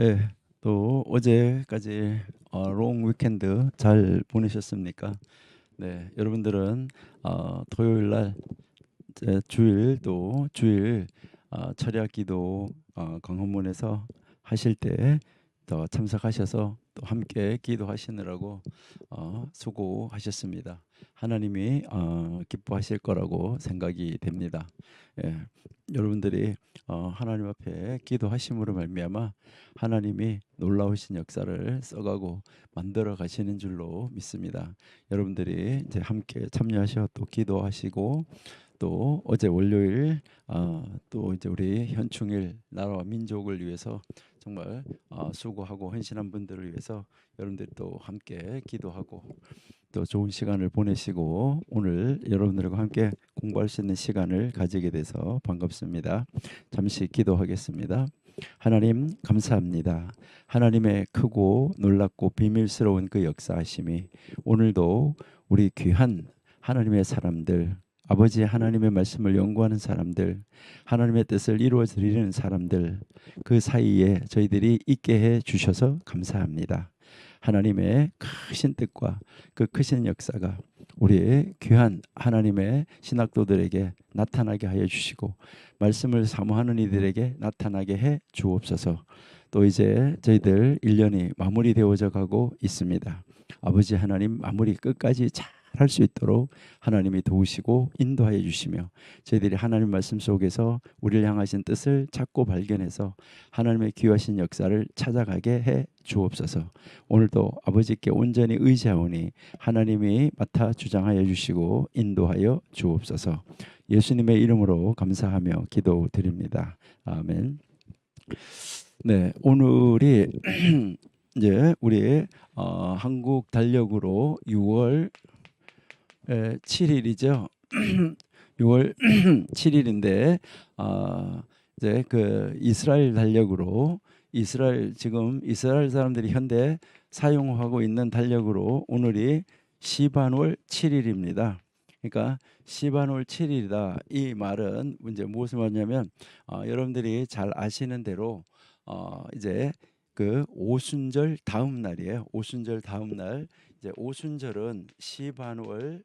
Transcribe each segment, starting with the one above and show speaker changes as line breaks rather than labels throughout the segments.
예, 또 어제까지 롱 위켄드 잘 보내셨습니까? 네, 여러분들은 토요일 날 이제 주일 또 주일 철야 기도 광화문에서 하실 때 더 참석하셔서 또 함께 기도하시느라고 수고하셨습니다. 하나님이 기뻐하실 거라고 생각이 됩니다. 예, 여러분들이 하나님 앞에 기도하심으로 말미암아 하나님이 놀라우신 역사를 써가고 만들어 가시는 줄로 믿습니다. 여러분들이 이제 함께 참여하셔 또 기도하시고 또 어제 월요일 또 이제 우리 현충일 나라와 민족을 위해서 정말 수고하고 헌신한 분들을 위해서 여러분들이 또 함께 기도하고 또 좋은 시간을 보내시고 오늘 여러분들과 함께 공부할 수 있는 시간을 가지게 돼서 반갑습니다. 잠시 기도하겠습니다. 하나님 감사합니다. 하나님의 크고 놀랍고 비밀스러운 그 역사하심이 오늘도 우리 귀한 하나님의 사람들 아버지 하나님의 말씀을 연구하는 사람들 하나님의 뜻을 이루어 드리는 사람들 그 사이에 저희들이 있게 해 주셔서 감사합니다. 하나님의 크신 뜻과 그 크신 역사가 우리의 귀한 하나님의 신학도들에게 나타나게 하여 주시고 말씀을 사모하는 이들에게 나타나게 해 주옵소서. 또 이제 저희들 1년이 마무리되어져 가고 있습니다. 아버지 하나님 마무리 끝까지 잘 할 수 있도록 하나님이 도우시고 인도하여 주시며 저희들이 하나님 말씀 속에서 우리를 향하신 뜻을 찾고 발견해서 하나님의 귀하신 역사를 찾아가게 해 주옵소서. 오늘도 아버지께 온전히 의지하오니 하나님이 맡아 주장하여 주시고 인도하여 주옵소서. 예수님의 이름으로 감사하며 기도드립니다. 아멘. 네, 오늘이 이제 우리 한국 달력으로 6월 7일이죠. 6월 7일인데 이제 그 이스라엘 달력으로 지금 이스라엘 사람들이 현대 사용하고 있는 달력으로 오늘이 시반월 7일입니다. 그러니까 시반월 7일이다. 이 말은 이제 무엇을 말하냐면 여러분들이 잘 아시는 대로 이제 그 오순절 다음 날이에요. 오순절 다음 날 이제 오순절은 시반월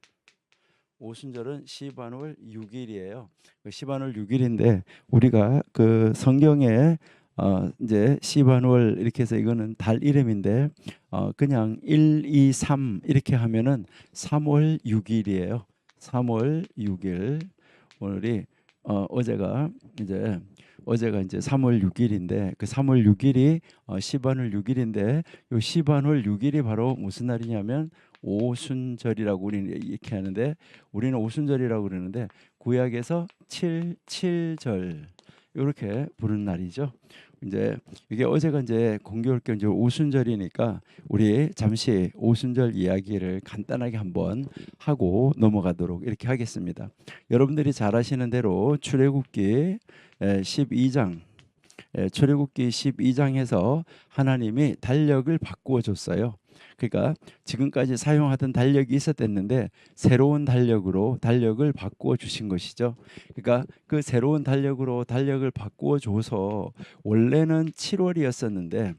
6일이에요. 시반월 6일인데 우리가 그 성경에 이제 시반월 이렇게 해서 이거는 달 이름인데 그냥 1, 2, 3 이렇게 하면은 3월 6일이에요. 3월 6일 오늘이 어제가 이제 3월 6일인데 그 3월 6일이 시반월 6일인데 요 시반월 6일이 바로 무슨 날이냐면 오순절이라고 우리는 이렇게 하는데 우리는 오순절이라고 그러는데 구약에서 7절 이렇게 부르는 날이죠. 이제 이게 어제가 이제 공교롭게 이제 오순절이니까 우리 잠시 오순절 이야기를 간단하게 한번 하고 넘어가도록 이렇게 하겠습니다. 여러분들이 잘 아시는 대로 출애굽기 12장 출애굽기 12장에서 하나님이 달력을 바꾸어 줬어요. 그러니까 지금까지 사용하던 달력이 있었댔는데 새로운 달력을 바꾸어 주신 것이죠. 그러니까 그 새로운 달력으로 달력을 바꾸어 줘서 원래는 7월이었었는데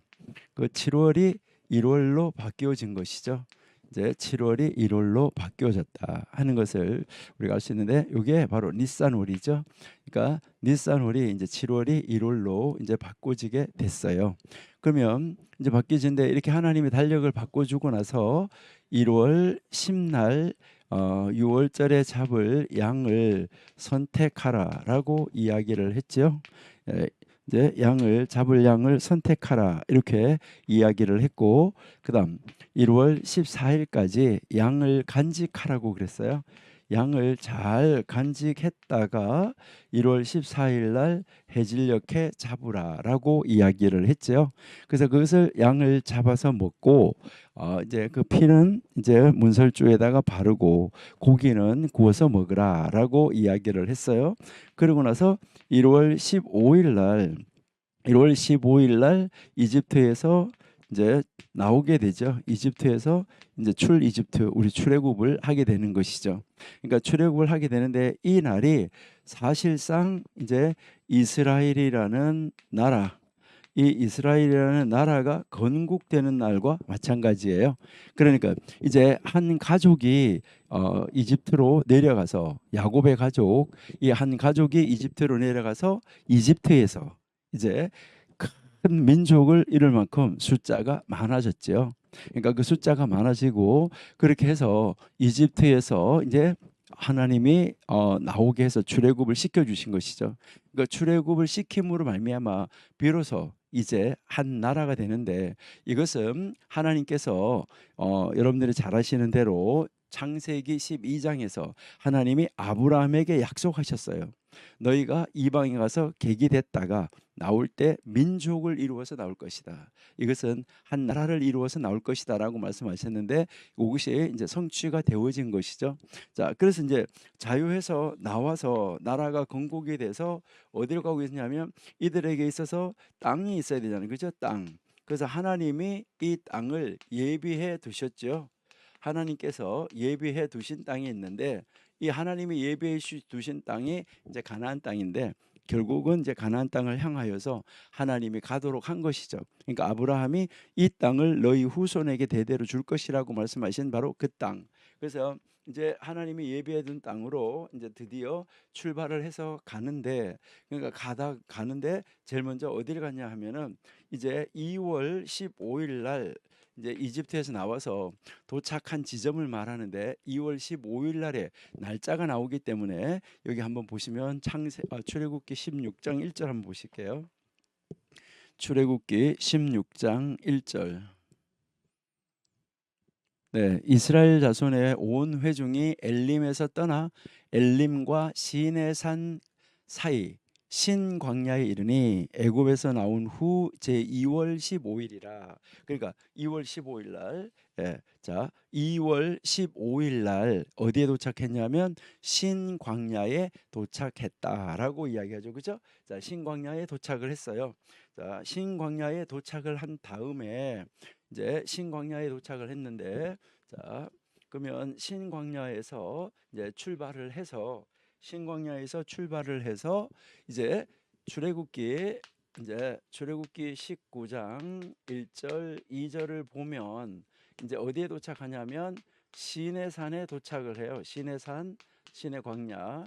그 7월이 1월로 바뀌어진 것이죠. 이제 7월이 1월로 바뀌어졌다 하는 것을 우리가 알 수 있는데 이게 바로 니산월이죠. 그러니까 니산월이 이제 7월이 1월로 이제 바꿔지게 됐어요. 그러면 이제 바뀌어진데 이렇게 하나님이 달력을 바꿔주고 나서 1월 10날 6월절에 잡을 양을 선택하라라고 이야기를 했죠. 이제 잡을 양을 선택하라 이렇게 이야기를 했고 그다음 1월 14일까지 양을 간직하라고 그랬어요. 양을 잘 간직했다가 1월 14일 날 해질녘에 잡으라라고 이야기를 했죠. 그래서 그것을 양을 잡아서 먹고 이제 그 피는 이제 문설주에다가 바르고 고기는 구워서 먹으라라고 이야기를 했어요. 그러고 나서 1월 15일 날 이집트에서 이제 나오게 되죠. 이집트에서 이제 이집트 우리 출애굽을 하게 되는 것이죠. 그러니까 출애굽을 하게 되는데 이 날이 사실상 이제 이스라엘이라는 나라 이 이스라엘이라는 나라가 건국되는 날과 마찬가지예요. 그러니까 이제 한 가족이 이집트로 내려가서 야곱의 가족 이 한 가족이 이집트로 내려가서 이집트에서 이제 큰 민족을 이룰 만큼 숫자가 많아졌죠. 그러니까 그 숫자가 많아지고 그렇게 해서 이집트에서 이제 하나님이 나오게 해서 출애굽을 시켜 주신 것이죠. 그러니까 출애굽을 시킴으로 말미암아 비로소 이제 한 나라가 되는데 이것은 하나님께서 여러분들이 잘 아시는 대로 창세기 12장에서 하나님이 아브라함에게 약속하셨어요. 너희가 이방에 가서 객이 됐다가 나올 때 민족을 이루어서 나올 것이다. 이것은 한 나라를 이루어서 나올 것이다라고 말씀하셨는데 이것이 이제 성취가 되어진 것이죠. 자, 그래서 이제 자유해서 나와서 나라가 건국이 돼서 어디로 가고 있냐면 이들에게 있어서 땅이 있어야 되잖아요. 그죠? 땅. 그래서 하나님이 이 땅을 예비해 두셨죠. 하나님께서 예비해 두신 땅이 있는데 이 하나님이 예비해 두신 땅이 이제 가나안 땅인데 결국은 이제 가나안 땅을 향하여서 하나님이 가도록 한 것이죠. 그러니까 아브라함이 이 땅을 너희 후손에게 대대로 줄 것이라고 말씀하신 바로 그 땅. 그래서 이제 하나님이 예비해 둔 땅으로 이제 드디어 출발을 해서 가는데 그러니까 가는데 제일 먼저 어디를 갔냐 하면은 이제 2월 15일 날 이제 이집트에서 나와서 도착한 지점을 말하는데 2월 15일 날에 날짜가 나오기 때문에 여기 한번 보시면 출애굽기 16장 1절 한번 보실게요. 출애굽기 16장 1절. 네, 이스라엘 자손의 온 회중이 엘림에서 떠나 엘림과 시내산 사이 신 광야에 이르니 애굽에서 나온 후 제 2월 15일이라. 그러니까 2월 15일 날, 자 2월 15일 날 어디에 도착했냐면 신 광야에 도착했다라고 이야기하죠, 그죠? 자, 신 광야에 도착을 했어요. 자, 신 광야에 도착을 한 다음에 이제 신광야에 도착을 했는데 자 그러면 신광야에서 이제 출발을 해서 이제 출애굽기 이제 출애굽기 19장 1절 2절을 보면 이제 어디에 도착하냐면 시내산에 도착을 해요. 시내산 시내 광야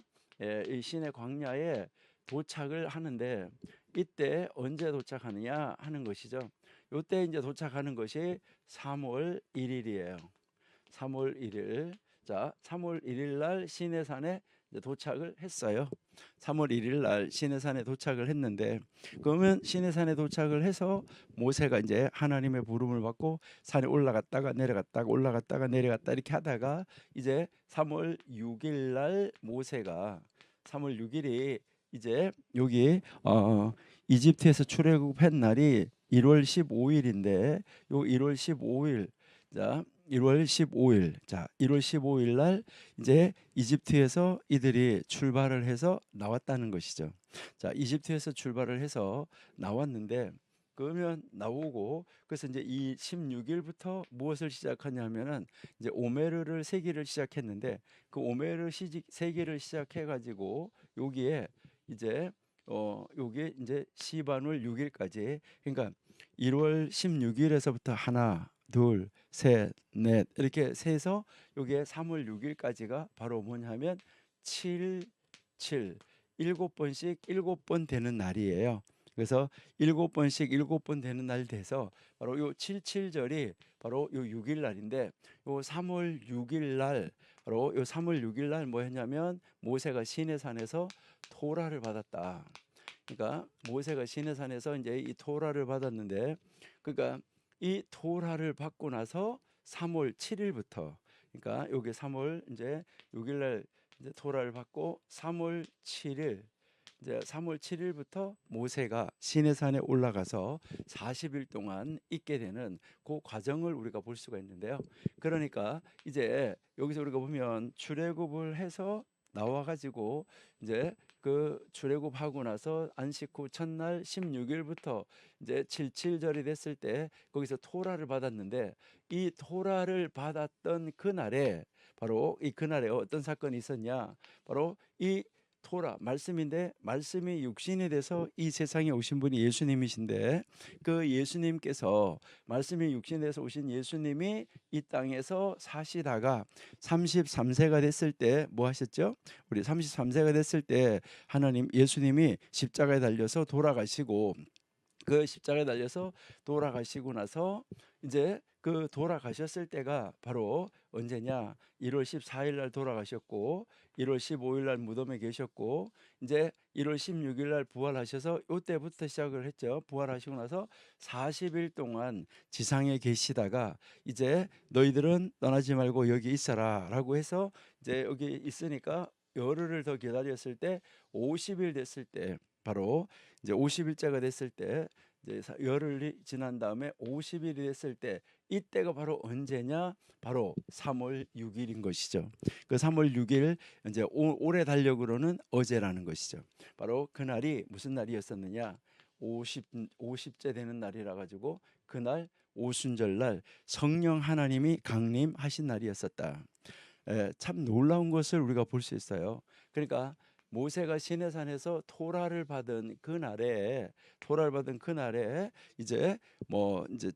이 시내 광야에 도착을 하는데 이때 언제 도착하느냐 하는 것이죠. 요때 이제 도착하는 것이 3월 1일이에요. 3월 1일. 자, 3월 1일 날 시내산에 도착을 했어요. 3월 1일 날 시내산에 도착을 했는데 그러면 시내산에 도착을 해서 모세가 이제 하나님의 부름을 받고 산에 올라갔다가 내려갔다가 올라갔다가 내려갔다 이렇게 하다가 이제 3월 6일 날 모세가 3월 6일이 이제 여기 이집트에서 출애굽한 날이 1월 15일인데 요 1월 15일 자 1월 15일 자 1월 15일 날 이제 이집트에서 이들이 출발을 해서 나왔다는 것이죠. 자, 이집트에서 출발을 해서 나왔는데 그러면 나오고 그래서 이제 이 16일부터 무엇을 시작하냐면은 이제 오메르를 세기를 시작했는데 그 오메르 세기를 시작해 가지고 여기에 이제 요게 이제 시반월 6일까지 그러니까 1월 16일에서부터 하나, 둘, 셋, 넷 이렇게 세서 요게 3월 6일까지가 바로 뭐냐면 7, 7 7번씩 7번 되는 날이에요. 그래서 7번씩 7번 되는 날 돼서 바로 요 77절이 바로 요 6일 날인데 요 3월 6일 날 바로 요 3월 6일 날 뭐 했냐면 모세가 시내산에서 토라를 받았다. 그러니까 모세가 시내산에서 이제 이 토라를 받았는데 그러니까 이 토라를 받고 나서 3월 7일부터 그러니까 여기 3월 이제 6일 날 이제 토라를 받고 3월 7일 이제 3월 7일부터 모세가 시내산에 올라가서 40일 동안 있게 되는 그 과정을 우리가 볼 수가 있는데요. 그러니까 이제 여기서 우리가 보면 출애굽을 해서 나와 가지고 이제 그 출애굽하고 나서 안식 후 첫날 16일부터 이제 77절이 됐을 때 거기서 토라를 받았는데 이 토라를 받았던 그날에 바로 이 그날에 어떤 사건이 있었냐? 바로 이 토라 말씀인데 말씀이 육신이 돼서 이 세상에 오신 분이 예수님이신데 그 예수님께서 말씀이 육신이 돼서 오신 예수님이 이 땅에서 사시다가 33세가 됐을 때 뭐 하셨죠? 우리 33세가 됐을 때 하나님 예수님이 십자가에 달려서 돌아가시고 그 십자가에 달려서 돌아가시고 나서 이제 그 돌아가셨을 때가 바로 언제냐? 1월 14일 날 돌아가셨고 1월 15일 날 무덤에 계셨고 이제 1월 16일 날 부활하셔서 이때부터 시작을 했죠. 부활하시고 나서 40일 동안 지상에 계시다가 이제 너희들은 떠나지 말고 여기 있어라라고 해서 이제 여기 있으니까 열흘을 더 기다렸을 때 50일 됐을 때 바로 이제 50일째가 됐을 때 이제 열흘이 지난 다음에 50일이 됐을 때 이때가 바로 언제냐? 바로 3월 6일인 것이죠. 그 3월 6일 이제 올해 달력으로는 어제라는 것이죠. 바로 그날이 무슨 날이었었느냐? 50째 되는 날이라 가지고 그날 오순절 날 성령 하나님이 강림하신 날이었었다. 참 놀라운 것을 우리가 볼 수 있어요. 그러니까 모세가 시내산에서 토라를 받은 그날에 이제 뭐 이제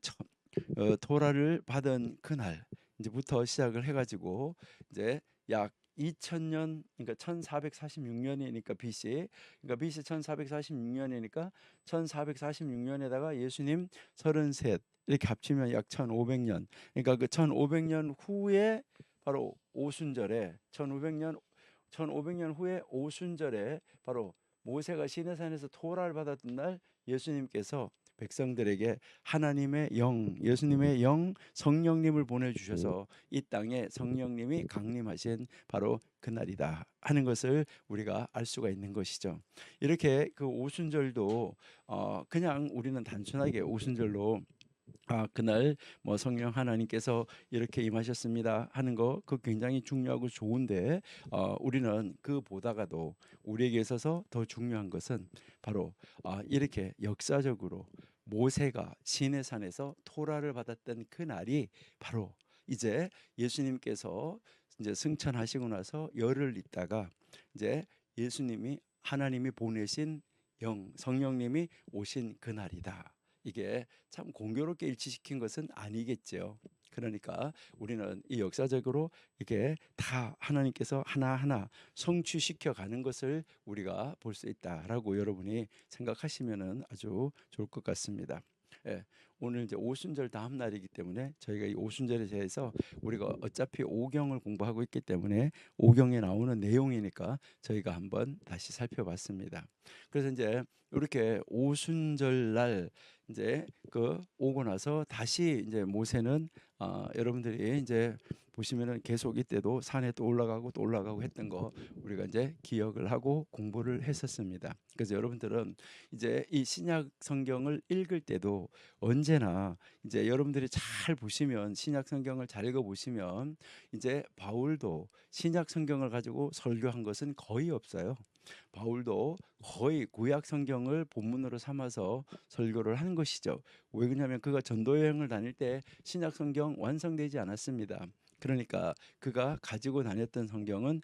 토라를 받은 그날 이제부터 시작을 해가지고 이제 약 2000년 그러니까 1446년이니까 BC 그러니까 BC 1446년이니까 1446년에다가 예수님 33 이렇게 합치면 약 1500년 그러니까 그 1500년 후에 바로 오순절에 1500년 후에 오순절에 바로 모세가 시내산에서 토라를 받았던 날 예수님께서 백성들에게 하나님의 영, 예수님의 영 성령님을 보내주셔서 이 땅에 성령님이 강림하신 바로 그날이다 하는 것을 우리가 알 수가 있는 것이죠. 이렇게 그 오순절도 그냥 우리는 단순하게 오순절로 그날 뭐 성령 하나님께서 이렇게 임하셨습니다 하는 거 그 굉장히 중요하고 좋은데 우리는 그 보다가도 우리에게 있어서 더 중요한 것은 바로 이렇게 역사적으로 모세가 시내산에서 토라를 받았던 그 날이 바로 이제 예수님께서 이제 승천하시고 나서 열흘 있다가 이제 예수님이 하나님이 보내신 영 성령님이 오신 그날이다. 이게 참 공교롭게 일치시킨 것은 아니겠죠. 그러니까 우리는 이 역사적으로 이게 다 하나님께서 하나하나 성취시켜 가는 것을 우리가 볼 수 있다라고 여러분이 생각하시면은 아주 좋을 것 같습니다. 예, 오늘 이제 오순절 다음 날이기 때문에 저희가 이 오순절에 대해서 우리가 어차피 오경을 공부하고 있기 때문에 오경에 나오는 내용이니까 저희가 한번 다시 살펴봤습니다. 그래서 이제 이렇게 오순절 날 이제 그 오고 나서 다시 이제 모세는 여러분들이 이제 보시면은 계속 이때도 산에 또 올라가고 했던 거 우리가 이제 기억을 하고 공부를 했었습니다. 그래서 여러분들은 이제 이 신약 성경을 읽을 때도 언제나 이제 여러분들이 잘 보시면 신약 성경을 잘 읽어 보시면 이제 바울도 신약 성경을 가지고 설교한 것은 거의 없어요. 바울도 거의 구약 성경을 본문으로 삼아서 설교를 한 것이죠. 왜 그러냐면 그가 전도 여행을 다닐 때 신약 성경 완성되지 않았습니다. 그러니까 그가 가지고 다녔던 성경은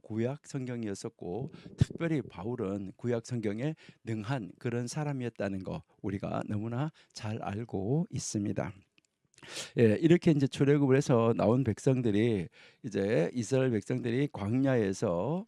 구약 성경이었었고 특별히 바울은 구약 성경에 능한 그런 사람이었다는 거 우리가 너무나 잘 알고 있습니다. 예, 이렇게 이제 출애굽을 해서 나온 백성들이 이제 이스라엘 백성들이 광야에서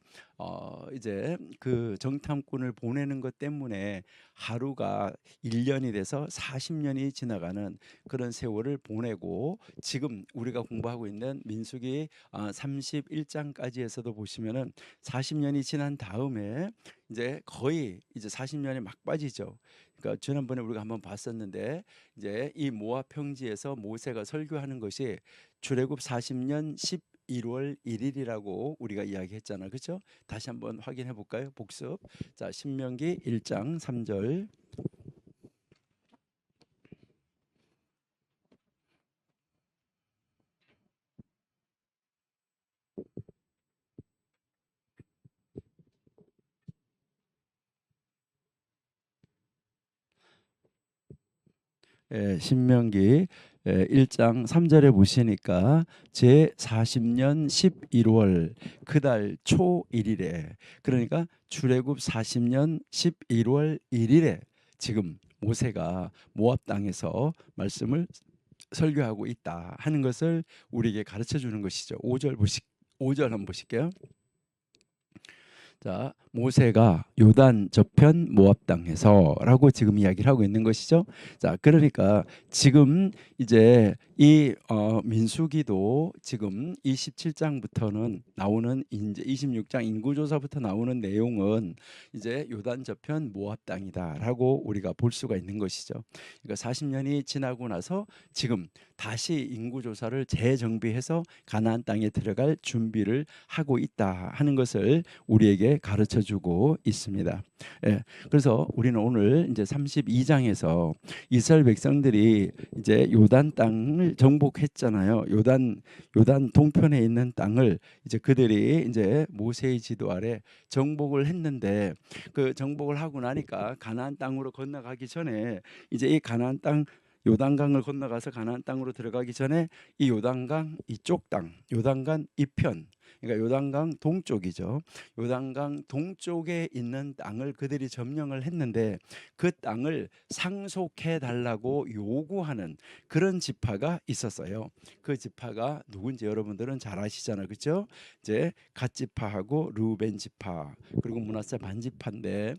이제 그 정탐꾼을 보내는 것 때문에 하루가 1년이 돼서 40년이 지나가는 그런 세월을 보내고 지금 우리가 공부하고 있는 민수기 31장까지에서도 보시면은 40년이 지난 다음에 이제 거의 이제 40년이 막바지죠. 그러니까 지난번에 우리가 한번 봤었는데 이제 이 모압 평지에서 모세가 설교하는 것이 출애굽 40년 11월 1일이라고 우리가 이야기했잖아. 그렇죠? 다시 한번 확인해 볼까요? 복습. 자, 신명기 1장 3절. 신명기 1장 3절에 보시니까 제 40년 11월 그달 초 1일에, 그러니까 출애굽 40년 11월 1일에 지금 모세가 모압 땅에서 말씀을 설교하고 있다 하는 것을 우리에게 가르쳐 주는 것이죠. 5절 한번 보실게요. 자, 모세가 요단 저편 모압 땅에서라고 지금 이야기를 하고 있는 것이죠. 자, 그러니까 지금 이제 이 민수기도 지금 27장부터는 나오는, 이제 26장 인구조사부터 나오는 내용은 이제 요단 저편 모압 땅이다라고 우리가 볼 수가 있는 것이죠. 그러니까 40년이 지나고 나서 지금 다시 인구조사를 재정비해서 가나안 땅에 들어갈 준비를 하고 있다 하는 것을 우리에게 가르쳐 주고 있습니다. 예, 그래서 우리는 오늘 이제 32장에서 이스라엘 백성들이 이제 요단 땅을 정복했잖아요. 요단 동편에 있는 땅을 이제 그들이 이제 모세의 지도 아래 정복을 했는데, 그 정복을 하고 나니까 가나안 땅으로 건너가기 전에 이제 이 가나안 땅 요단강을 건너가서 가나안 땅으로 들어가기 전에 이 요단강 이쪽 땅, 요단강 이편, 그러니까 요단강 동쪽이죠. 요단강 동쪽에 있는 땅을 그들이 점령을 했는데 그 땅을 상속해 달라고 요구하는 그런 지파가 있었어요. 그 지파가 누군지 여러분들은 잘 아시잖아요, 그렇죠? 이제 갓 지파하고 르우벤 지파 그리고 므낫세 반 지파인데,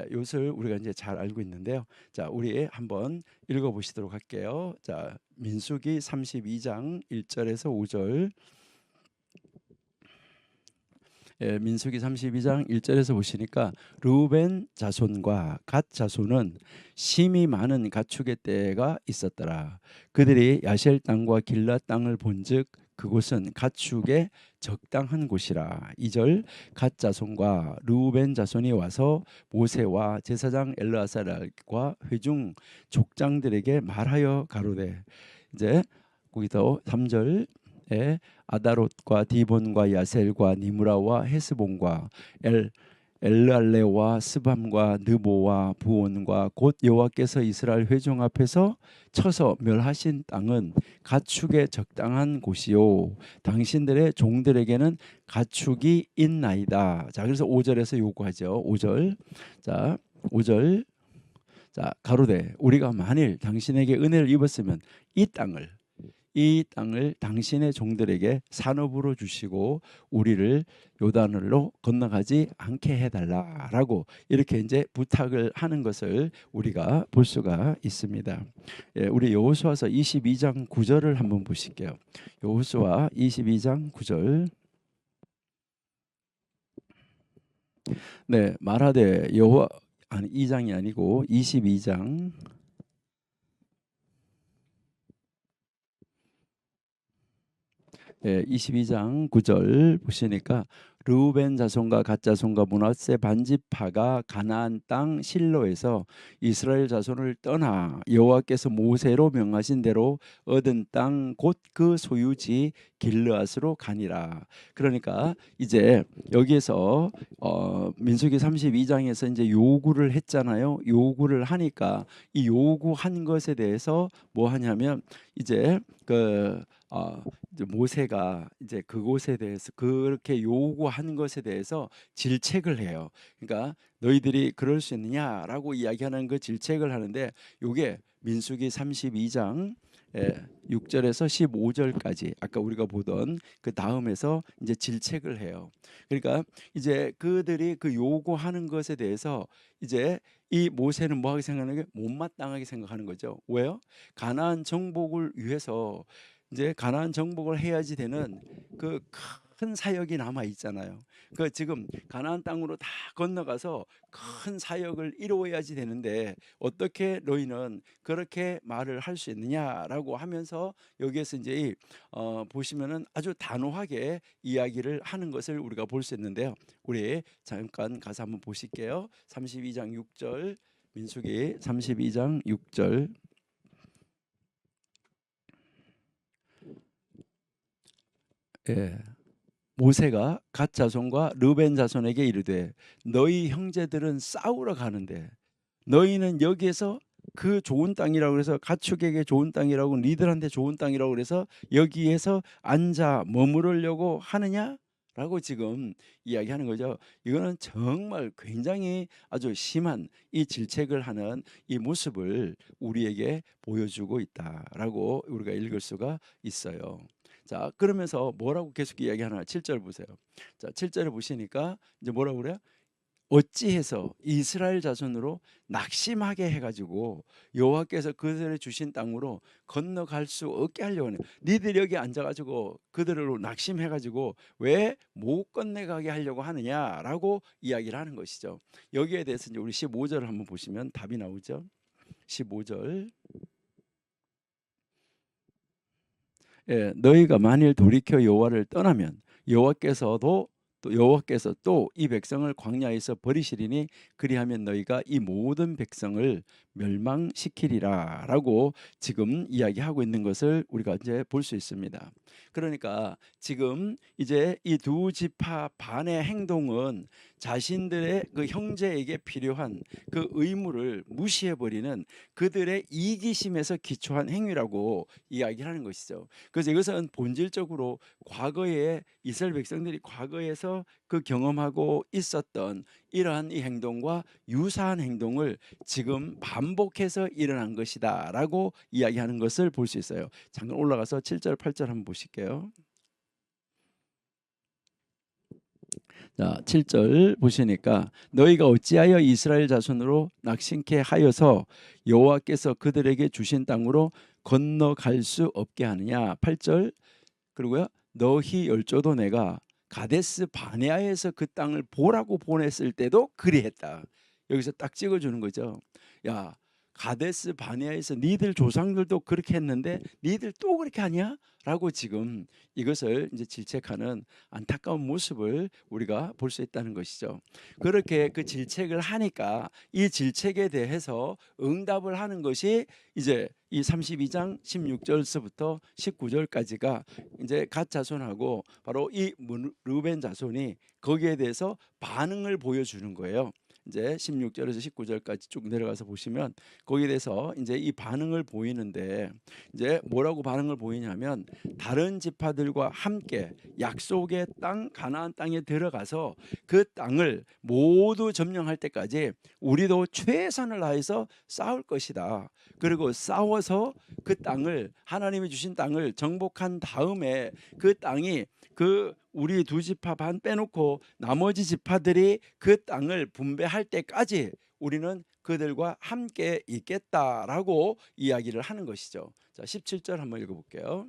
이것을 우리가 이제 잘 알고 있는데요. 자, 우리 한번 읽어보시도록 할게요. 자, 민수기 32장 1절에서 5절. 민수기 32장 1절에서 보시니까 르우벤 자손과 갓 자손은 심이 많은 가축의 떼가 있었더라. 그들이 야셀 땅과 길라 땅을 본즉 그곳은 가축의 적당한 곳이라. 2절 갓 자손과 르우벤 자손이 와서 모세와 제사장 엘르아살과 회중 족장들에게 말하여 가로되, 이제 거기서 3절 아다롯과 디본과 야셀과 니므라와 헤스본과 엘르알레와 스밤과 느보와 부온과 곧 여호와께서 이스라엘 회중 앞에서 쳐서 멸하신 땅은 가축에 적당한 곳이요 당신들의 종들에게는 가축이 있나이다. 자, 그래서 5절에서 요구하죠. 5절. 자, 5절. 자, 가로되 우리가 만일 당신에게 은혜를 입었으면 이 땅을 당신의 종들에게 산업으로 주시고 우리를 요단으로 건너가지 않게 해달라라고 이렇게 이제 부탁을 하는 것을 우리가 볼 수가 있습니다. 예, 우리 여호수아서 22장 9절을 한번 보실게요. 여호수아 22장 9절. 네, 말하되 여호와, 아니 2장이 아니고 22장 22장 9절 보시니까 르우벤 자손과 갓 자손과 므낫세 반지파가 가나안 땅 실로에서 이스라엘 자손을 떠나 여호와께서 모세로 명하신 대로 얻은 땅 곧 그 소유지 길르앗으로 가니라. 그러니까 이제 여기에서 민수기 32장에서 이제 요구를 했잖아요. 요구를 하니까 이 요구한 것에 대해서 뭐 하냐면 이제 이제 모세가 이제 그곳에 대해서 그렇게 요구한 것에 대해서 질책을 해요. 그러니까 너희들이 그럴 수 있느냐라고 이야기하는 그 질책을 하는데, 이게 민수기 32장 6절에서 15절까지 아까 우리가 보던 그 다음에서 이제 질책을 해요. 그러니까 이제 그들이 그 요구하는 것에 대해서 이제 이 모세는 뭐하게 생각하는 게 못마땅하게 생각하는 거죠. 왜요? 가나안 정복을 위해서 이제 가나안 정복을 해야지 되는 그 큰 사역이 남아 있잖아요. 그 지금 가나안 땅으로 다 건너가서 큰 사역을 이루어야지 되는데 어떻게 너희는 그렇게 말을 할 수 있느냐라고 하면서 여기에서 이제 보시면은 아주 단호하게 이야기를 하는 것을 우리가 볼 수 있는데요. 우리 잠깐 가서 한번 보실게요. 32장 6절, 민수기 32장 6절. 예. 모세가 갓 자손과 르벤 자손에게 이르되 너희 형제들은 싸우러 가는데 너희는 여기에서 그 좋은 땅이라고 그래서 가축에게 좋은 땅이라고 니들한테 좋은 땅이라고 그래서 여기에서 앉아 머무르려고 하느냐라고 지금 이야기하는 거죠. 이거는 정말 굉장히 아주 심한 이 질책을 하는 이 모습을 우리에게 보여주고 있다라고 우리가 읽을 수가 있어요. 자, 그러면서 뭐라고 계속 이야기하나? 7절 보세요. 자, 7절을 보시니까 이제 뭐라고 그래요? 어찌해서 이스라엘 자손으로 낙심하게 해가지고 여호와께서 그들의 주신 땅으로 건너갈 수 없게 하려고 하는, 니들 여기 앉아가지고 그들을 낙심해가지고 왜 못 건너가게 하려고 하느냐라고 이야기를 하는 것이죠. 여기에 대해서 이제 우리 15절을 한번 보시면 답이 나오죠. 15절. 예, 너희가 만일 돌이켜 여호와를 떠나면 여호와께서 또 이 백성을 광야에서 버리시리니 그리하면 너희가 이 모든 백성을 멸망시키리라라고 지금 이야기하고 있는 것을 우리가 이제 볼 수 있습니다. 그러니까 지금 이제 이 두 지파 반의 행동은 자신들의 그 형제에게 필요한 그 의무를 무시해 버리는 그들의 이기심에서 기초한 행위라고 이야기하는 것이죠. 그래서 이것은 본질적으로 과거에 이스라엘 백성들이 과거에서 그 경험하고 있었던 이러한 이 행동과 유사한 행동을 지금 반복해서 일어난 것이다라고 이야기하는 것을 볼 수 있어요. 잠깐 올라가서 7절 8절 한번 보실게요. 자, 7절 보시니까 너희가 어찌하여 이스라엘 자손으로 낙심케 하여서 여호와께서 그들에게 주신 땅으로 건너갈 수 없게 하느냐. 8절. 그리고요, 너희 열조도 내가 가데스 바네아에서 그 땅을 보라고 보냈을 때도 그리했다. 여기서 딱 찍어주는 거죠. 야, 가데스 바네아에서 니들 조상들도 그렇게 했는데 니들 또 그렇게 하냐? 라고 지금 이것을 이제 질책하는 안타까운 모습을 우리가 볼 수 있다는 것이죠. 그렇게 그 질책을 하니까 이 질책에 대해서 응답을 하는 것이 이제 이 32장 16절서부터 19절까지가 이제 갓 자손하고 바로 이 르벤 자손이 거기에 대해서 반응을 보여주는 거예요. 이제 16절에서 19절까지 쭉 내려가서 보시면 거기에 대해서 이제 이 반응을 보이는데 이제 뭐라고 반응을 보이냐면 다른 지파들과 함께 약속의 땅 가나안 땅에 들어가서 그 땅을 모두 점령할 때까지 우리도 최선을 다해서 싸울 것이다. 그리고 싸워서 그 땅을 하나님이 주신 땅을 정복한 다음에 그 땅이 그 우리 두 지파 반 빼놓고 나머지 지파들이 그 땅을 분배할 때까지 우리는 그들과 함께 있겠다라고 이야기를 하는 것이죠. 자, 17절 한번 읽어볼게요.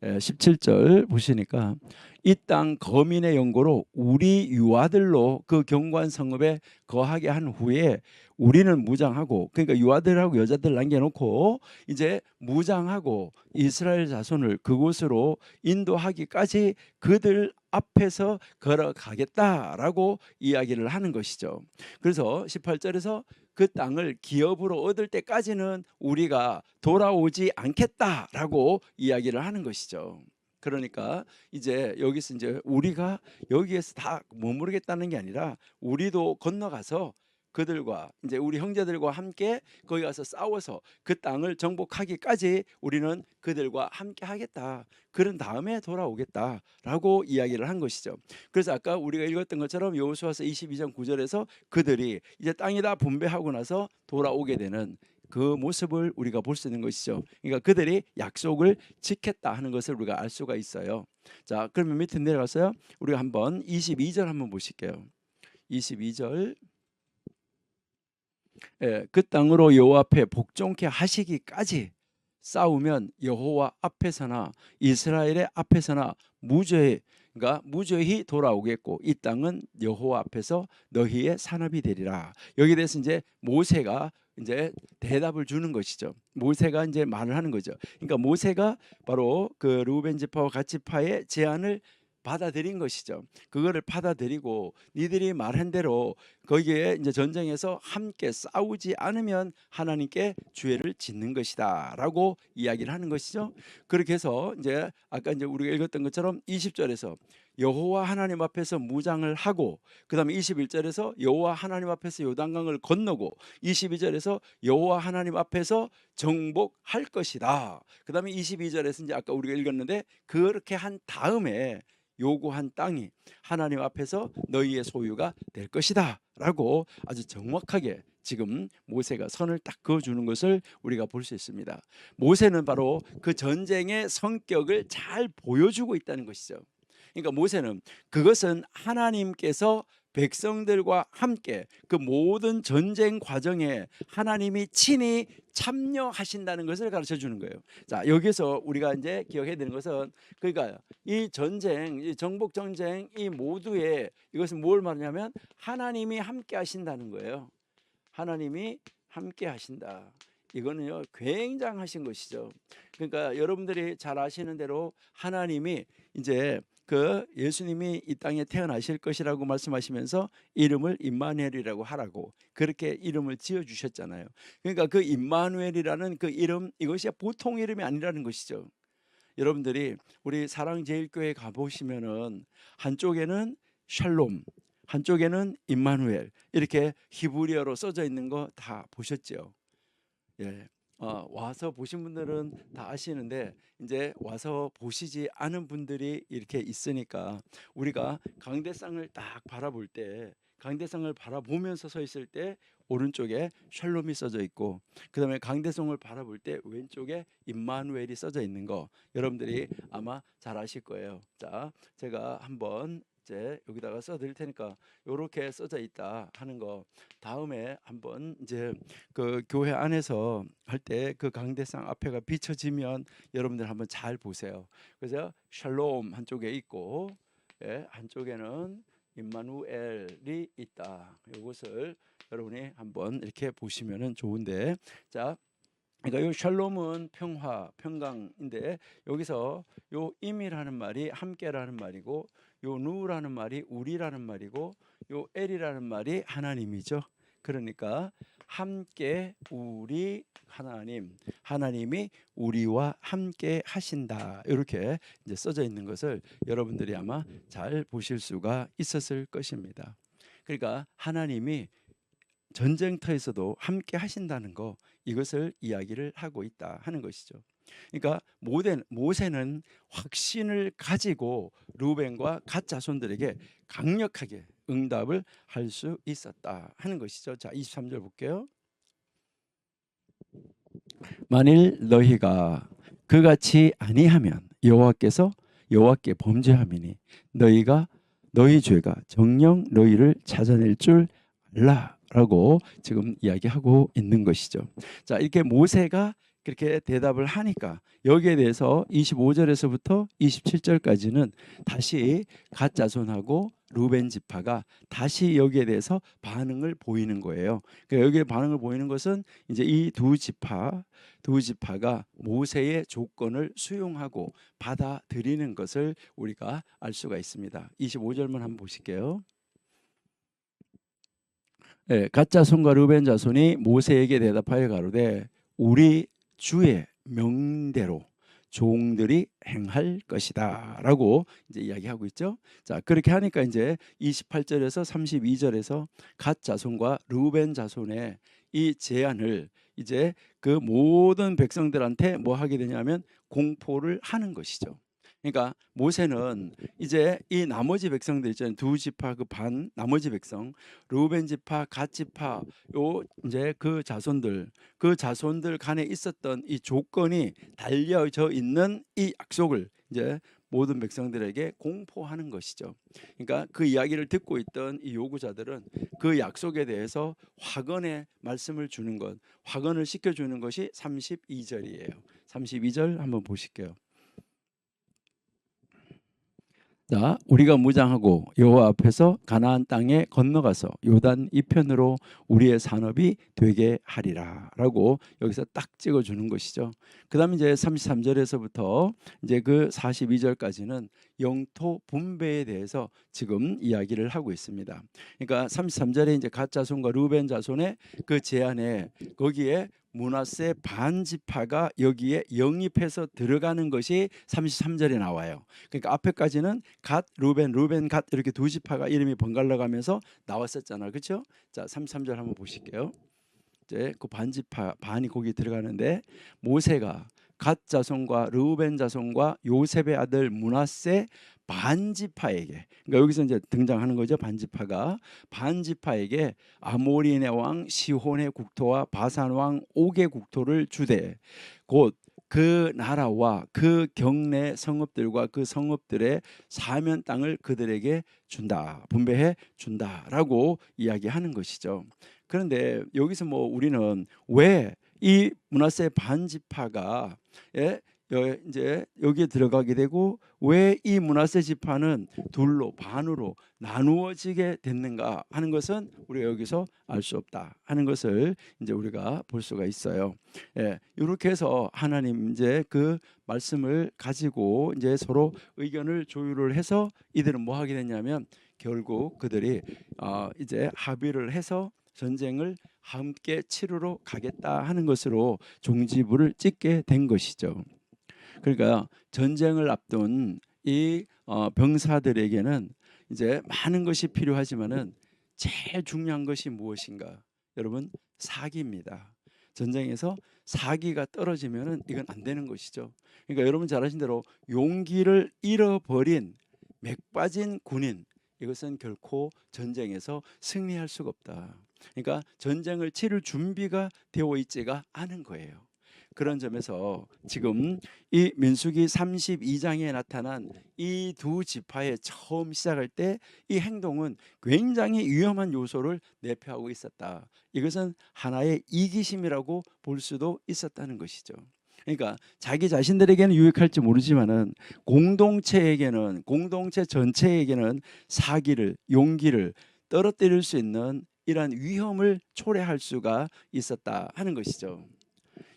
17절 보시니까 이 땅 거민의 연고로 우리 유아들로 그 경고한 성읍에 거하게 한 후에 우리는 무장하고, 그러니까 유아들하고 여자들 남겨놓고 이제 무장하고 이스라엘 자손을 그곳으로 인도하기까지 그들 앞에서 걸어가겠다라고 이야기를 하는 것이죠. 그래서 18절에서 그 땅을 기업으로 얻을 때까지는 우리가 돌아오지 않겠다라고 이야기를 하는 것이죠. 그러니까 이제 여기서 이제 우리가 여기에서 다 머무르겠다는 게 아니라 우리도 건너가서 그들과 이제 우리 형제들과 함께 거기 가서 싸워서 그 땅을 정복하기까지 우리는 그들과 함께 하겠다. 그런 다음에 돌아오겠다라고 이야기를 한 것이죠. 그래서 아까 우리가 읽었던 것처럼 여호수아서 22장 9절에서 그들이 이제 땅이 다 분배하고 나서 돌아오게 되는 그 모습을 우리가 볼 수 있는 것이죠. 그러니까 그들이 약속을 지켰다 하는 것을 우리가 알 수가 있어요. 자, 그러면 밑에 내려가서요. 우리가 한번 22절 한번 보실게요. 22절. 그 땅으로 여호와 앞에 복종케 하시기까지 싸우면 여호와 앞에서나 이스라엘의 앞에서나 무죄히 돌아오겠고 이 땅은 여호와 앞에서 너희의 산업이 되리라. 여기에 대해서 이제 모세가 이제 대답을 주는 것이죠. 모세가 이제 말을 하는 거죠. 그러니까 모세가 바로 그 르우벤 지파와 갓 지파의 제안을 받아들인 것이죠. 그거를 받아들이고 니들이 말한 대로 거기에 이제 전쟁에서 함께 싸우지 않으면 하나님께 죄를 짓는 것이다라고 이야기를 하는 것이죠. 그렇게 해서 이제 아까 이제 우리가 읽었던 것처럼 20절에서 여호와 하나님 앞에서 무장을 하고, 그다음에 21절에서 여호와 하나님 앞에서 요단강을 건너고, 22절에서 여호와 하나님 앞에서 정복할 것이다. 그다음에 22절에서 이제 아까 우리가 읽었는데 그렇게 한 다음에 요구한 땅이 하나님 앞에서 너희의 소유가 될 것이다 라고 아주 정확하게 지금 모세가 선을 딱 그어주는 것을 우리가 볼 수 있습니다. 모세는 바로 그 전쟁의 성격을 잘 보여주고 있다는 것이죠. 그러니까 모세는 그것은 하나님께서 백성들과 함께 그 모든 전쟁 과정에 하나님이 친히 참여하신다는 것을 가르쳐 주는 거예요. 자, 여기서 우리가 이제 기억해야 되는 것은, 그러니까 이 전쟁, 이 정복 전쟁, 이 모두에 이것은 뭘 말하냐면 하나님이 함께 하신다는 거예요. 하나님이 함께 하신다. 이거는요 굉장하신 것이죠. 그러니까 여러분들이 잘 아시는 대로 하나님이 이제 그 예수님이 이 땅에 태어나실 것이라고 말씀하시면서 이름을 임마누엘이라고 하라고 그렇게 이름을 지어 주셨잖아요. 그러니까 그 임마누엘이라는 그 이름, 이것이 보통 이름이 아니라는 것이죠. 여러분들이 우리 사랑제일교회 가보시면은 한쪽에는 샬롬, 한쪽에는 임마누엘 이렇게 히브리어로 써져 있는 거 다 보셨죠? 예. 와서 보신 분들은 다 아시는데 이제 와서 보시지 않은 분들이 이렇게 있으니까, 우리가 강대상을 딱 바라볼 때, 강대상을 바라보면서 서 있을 때 오른쪽에 샬롬이 써져 있고, 그다음에 강대상을 바라볼 때 왼쪽에 임마누엘이 써져 있는 거 여러분들이 아마 잘 아실 거예요. 자, 제가 한번 이제 여기다가 써드릴 테니까 이렇게 써져 있다 하는 거 다음에 한번 이제 그 교회 안에서 할 때 그 강대상 앞에가 비춰지면 여러분들 한번 잘 보세요. 그래서 샬롬 한쪽에 있고, 예, 한쪽에는 임마누엘이 있다. 이것을 여러분이 한번 이렇게 보시면은 좋은데, 자, 그러니까 요 샬롬은 평화, 평강인데 여기서 요 임이라는 말이 함께라는 말이고, 요 누라는 말이 우리라는 말이고, 요 엘이라는 말이 하나님이죠. 그러니까 함께 우리 하나님, 하나님이 우리와 함께 하신다. 이렇게 이제 써져 있는 것을 여러분들이 아마 잘 보실 수가 있었을 것입니다. 그러니까 하나님이 전쟁터에서도 함께 하신다는 거, 이것을 이야기를 하고 있다 하는 것이죠. 그러니까 모세는 확신을 가지고 루벤과 갓 자손들에게 강력하게 응답을 할 수 있었다 하는 것이죠. 자, 23절 볼게요. 만일 너희가 그같이 아니하면 여호와께 범죄함이니 너희 죄가 정녕 너희를 찾아낼 줄 알라라고 지금 이야기하고 있는 것이죠. 자, 이렇게 모세가 그렇게 대답을 하니까 여기에 대해서 25절에서부터 27절까지는 다시 갓 자손하고 루벤 지파가 다시 여기에 대해서 반응을 보이는 거예요. 그러니까 여기에 반응을 보이는 것은 이제 이 두 지파가 모세의 조건을 수용하고 받아들이는 것을 우리가 알 수가 있습니다. 25절만 한번 보실게요. 네, 갓 자손과 루벤 자손이 모세에게 대답하여 가로되 우리 주의 명대로 종들이 행할 것이다라고 이제 이야기하고 있죠. 자, 그렇게 하니까 이제 28절에서 32절에서 갓 자손과 루벤 자손의 이 제안을 이제 그 모든 백성들한테 뭐 하게 되냐면 공포를 하는 것이죠. 그러니까 모세는 이제 이 나머지 백성들 있잖아요. 두 지파 그 반 나머지 백성, 루벤 지파, 갓 지파, 요 이제 그 자손들 간에 있었던 이 조건이 달려져 있는 이 약속을 이제 모든 백성들에게 공포하는 것이죠. 그러니까 그 이야기를 듣고 있던 이 요구자들은 그 약속에 대해서 확언의 말씀을 주는 것, 확언을 시켜주는 것이 32절이에요. 32절 한번 보실게요. 자, 우리가 무장하고 여호와 앞에서 가나안 땅에 건너가서 요단 이편으로 우리의 산업이 되게 하리라라고 여기서 딱 찍어주는 것이죠. 그다음 이제 33절에서부터 이제 그 42절까지는 영토 분배에 대해서 지금 이야기를 하고 있습니다. 그러니까 33절에 이제 갓 자손과 루벤 자손의 그 제안에 거기에 므낫세 반 지파가 여기에 영입해서 들어가는 것이 33절에 나와요. 그러니까 앞에까지는 갓, 루벤, 갓 이렇게 두 지파가 이름이 번갈아 가면서 나왔었잖아요. 그렇죠? 자, 33절 한번 보실게요. 이제 그 반지파 반이 거기 들어가는데 모세가 갓 자손과 르우벤 자손과 요셉의 아들 므낫세 반지파에게, 그러니까 여기서 이제 등장하는 거죠. 반지파에게 아모리의 왕 시혼의 국토와 바산 왕 옥의 국토를 주되 곧 그 나라와 그 경내 성읍들과 그 성읍들의 사면 땅을 그들에게 준다, 분배해 준다라고 이야기하는 것이죠. 그런데 여기서 뭐 우리는 왜 이 므낫세 반지파가 이제 여기에 들어가게 되고 왜 이 므낫세 지파는 둘로 반으로 나누어지게 됐는가 하는 것은 우리가 여기서 알 수 없다 하는 것을 이제 우리가 볼 수가 있어요. 이렇게 해서 하나님 이제 그 말씀을 가지고 이제 서로 의견을 조율을 해서 이들은 뭐 하게 됐냐면 결국 그들이 이제 합의를 해서 전쟁을 함께 치르러 가겠다 하는 것으로 종지부를 찍게 된 것이죠. 그러니까 전쟁을 앞둔 이 병사들에게는 이제 많은 것이 필요하지만은 제일 중요한 것이 무엇인가? 여러분, 사기입니다. 전쟁에서 사기가 떨어지면은 이건 안 되는 것이죠. 그러니까 여러분 잘 아신 대로 용기를 잃어버린 맥 빠진 군인, 이것은 결코 전쟁에서 승리할 수가 없다. 그러니까 전쟁을 치를 준비가 되어 있지가 않은 거예요. 그런 점에서 지금 이 민수기 32장에 나타난 이 두 지파의 처음 시작할 때 이 행동은 굉장히 위험한 요소를 내포하고 있었다. 이것은 하나의 이기심이라고 볼 수도 있었다는 것이죠. 그러니까 자기 자신들에게는 유익할지 모르지만은 공동체에게는, 공동체 전체에게는 사기를, 용기를 떨어뜨릴 수 있는 이러한 위험을 초래할 수가 있었다 하는 것이죠.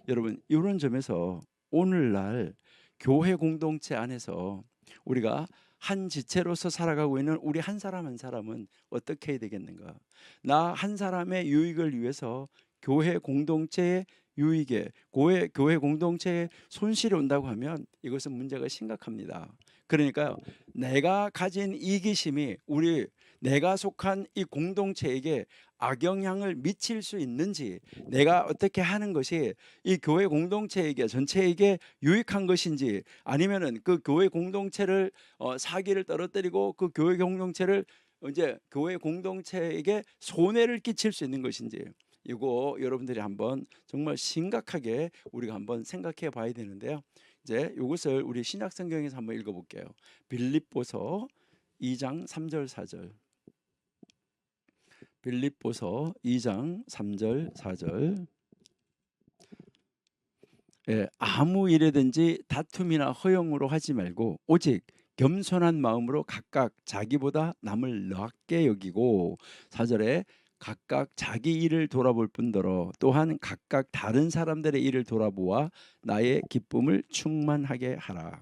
여러분, 이런 점에서 오늘날 교회 공동체 안에서 우리가 한 지체로서 살아가고 있는 우리 한 사람 한 사람은 어떻게 해야 되겠는가? 나 한 사람의 유익을 위해서 교회 공동체의 유익에, 교회 공동체에 손실이 온다고 하면 이것은 문제가 심각합니다. 그러니까요, 내가 가진 이기심이 내가 속한 이 공동체에게 악영향을 미칠 수 있는지, 내가 어떻게 하는 것이 이 교회 공동체에게, 전체에게 유익한 것인지, 아니면은 그 교회 공동체를 사기를 떨어뜨리고 그 교회 공동체를 이제 교회 공동체에게 손해를 끼칠 수 있는 것인지, 이거 여러분들이 한번 정말 심각하게 우리가 한번 생각해 봐야 되는데요. 이제 이것을 우리 신약 성경에서 한번 읽어 볼게요. 빌립보서 2장 3절 4절. 빌립보서 2장 3절 4절. 아무 일에든지 다툼이나 허용으로 하지 말고 오직 겸손한 마음으로 각각 자기보다 남을 낮게 여기고, 4절에 각각 자기 일을 돌아볼 뿐더러 또한 각각 다른 사람들의 일을 돌아보아 나의 기쁨을 충만하게 하라.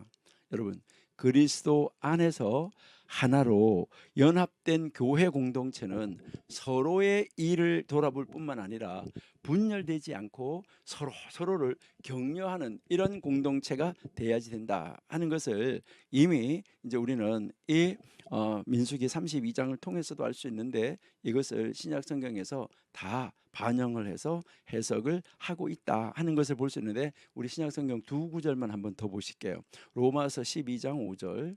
여러분, 그리스도 안에서 하나로 연합된 교회 공동체는 서로의 일을 돌아볼 뿐만 아니라 분열되지 않고 서로를 격려하는 이런 공동체가 돼야지 된다 하는 것을 이미 이제 우리는 이 민수기 32장을 통해서도 알 수 있는데, 이것을 신약 성경에서 다 반영을 해서 해석을 하고 있다 하는 것을 볼 수 있는데, 우리 신약 성경 두 구절만 한번 더 보실게요. 로마서 12장 5절.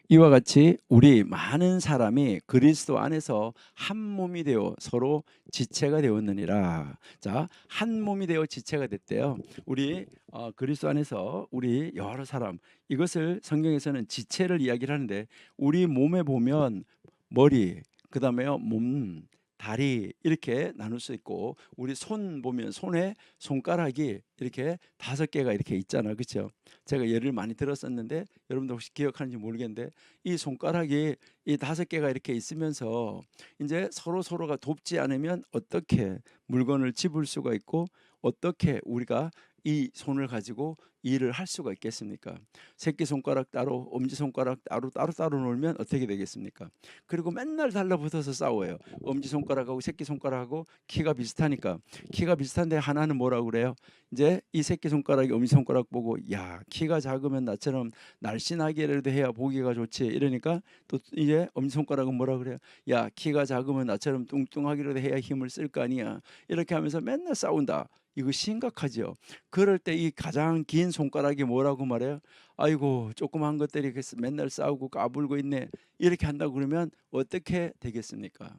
이와 같이 우리 많은 사람이 그리스도 안에서 한 몸이 되어 서로 지체가 되었느니라. 자, 한 몸이 되어 지체가 됐대요. 우리 그리스도 안에서 우리 여러 사람, 이것을 성경에서는 지체를 이야기를 하는데, 우리 몸에 보면 머리, 그다음에요 몸, 다리 이렇게 나눌 수 있고, 우리 손 보면 손에 손가락이 이렇게 5개가 이렇게 있잖아요. 그렇죠? 제가 예를 많이 들었었는데 여러분들 혹시 기억하는지 모르겠는데, 이 손가락이 이 5개가 이렇게 있으면서 이제 서로가 돕지 않으면 어떻게 물건을 집을 수가 있고, 어떻게 우리가 이 손을 가지고 일을 할 수가 있겠습니까? 새끼손가락 따로 엄지손가락 따로 놀면 어떻게 되겠습니까? 그리고 맨날 달라붙어서 싸워요. 엄지손가락하고 새끼손가락하고 키가 비슷하니까. 키가 비슷한데 하나는 뭐라고 그래요? 이제 이 새끼손가락이 엄지손가락 보고 야 키가 작으면 나처럼 날씬하게라도 해야 보기가 좋지 이러니까 또 이제 엄지손가락은 뭐라 그래요? 야 키가 작으면 나처럼 뚱뚱하기라도 해야 힘을 쓸 거 아니야. 이렇게 하면서 맨날 싸운다. 이거 심각하죠. 그럴 때 이 가장 긴 손가락이 뭐라고 말해요? 아이고 조그만 것들이 맨날 싸우고 까불고 있네. 이렇게 한다고 그러면 어떻게 되겠습니까?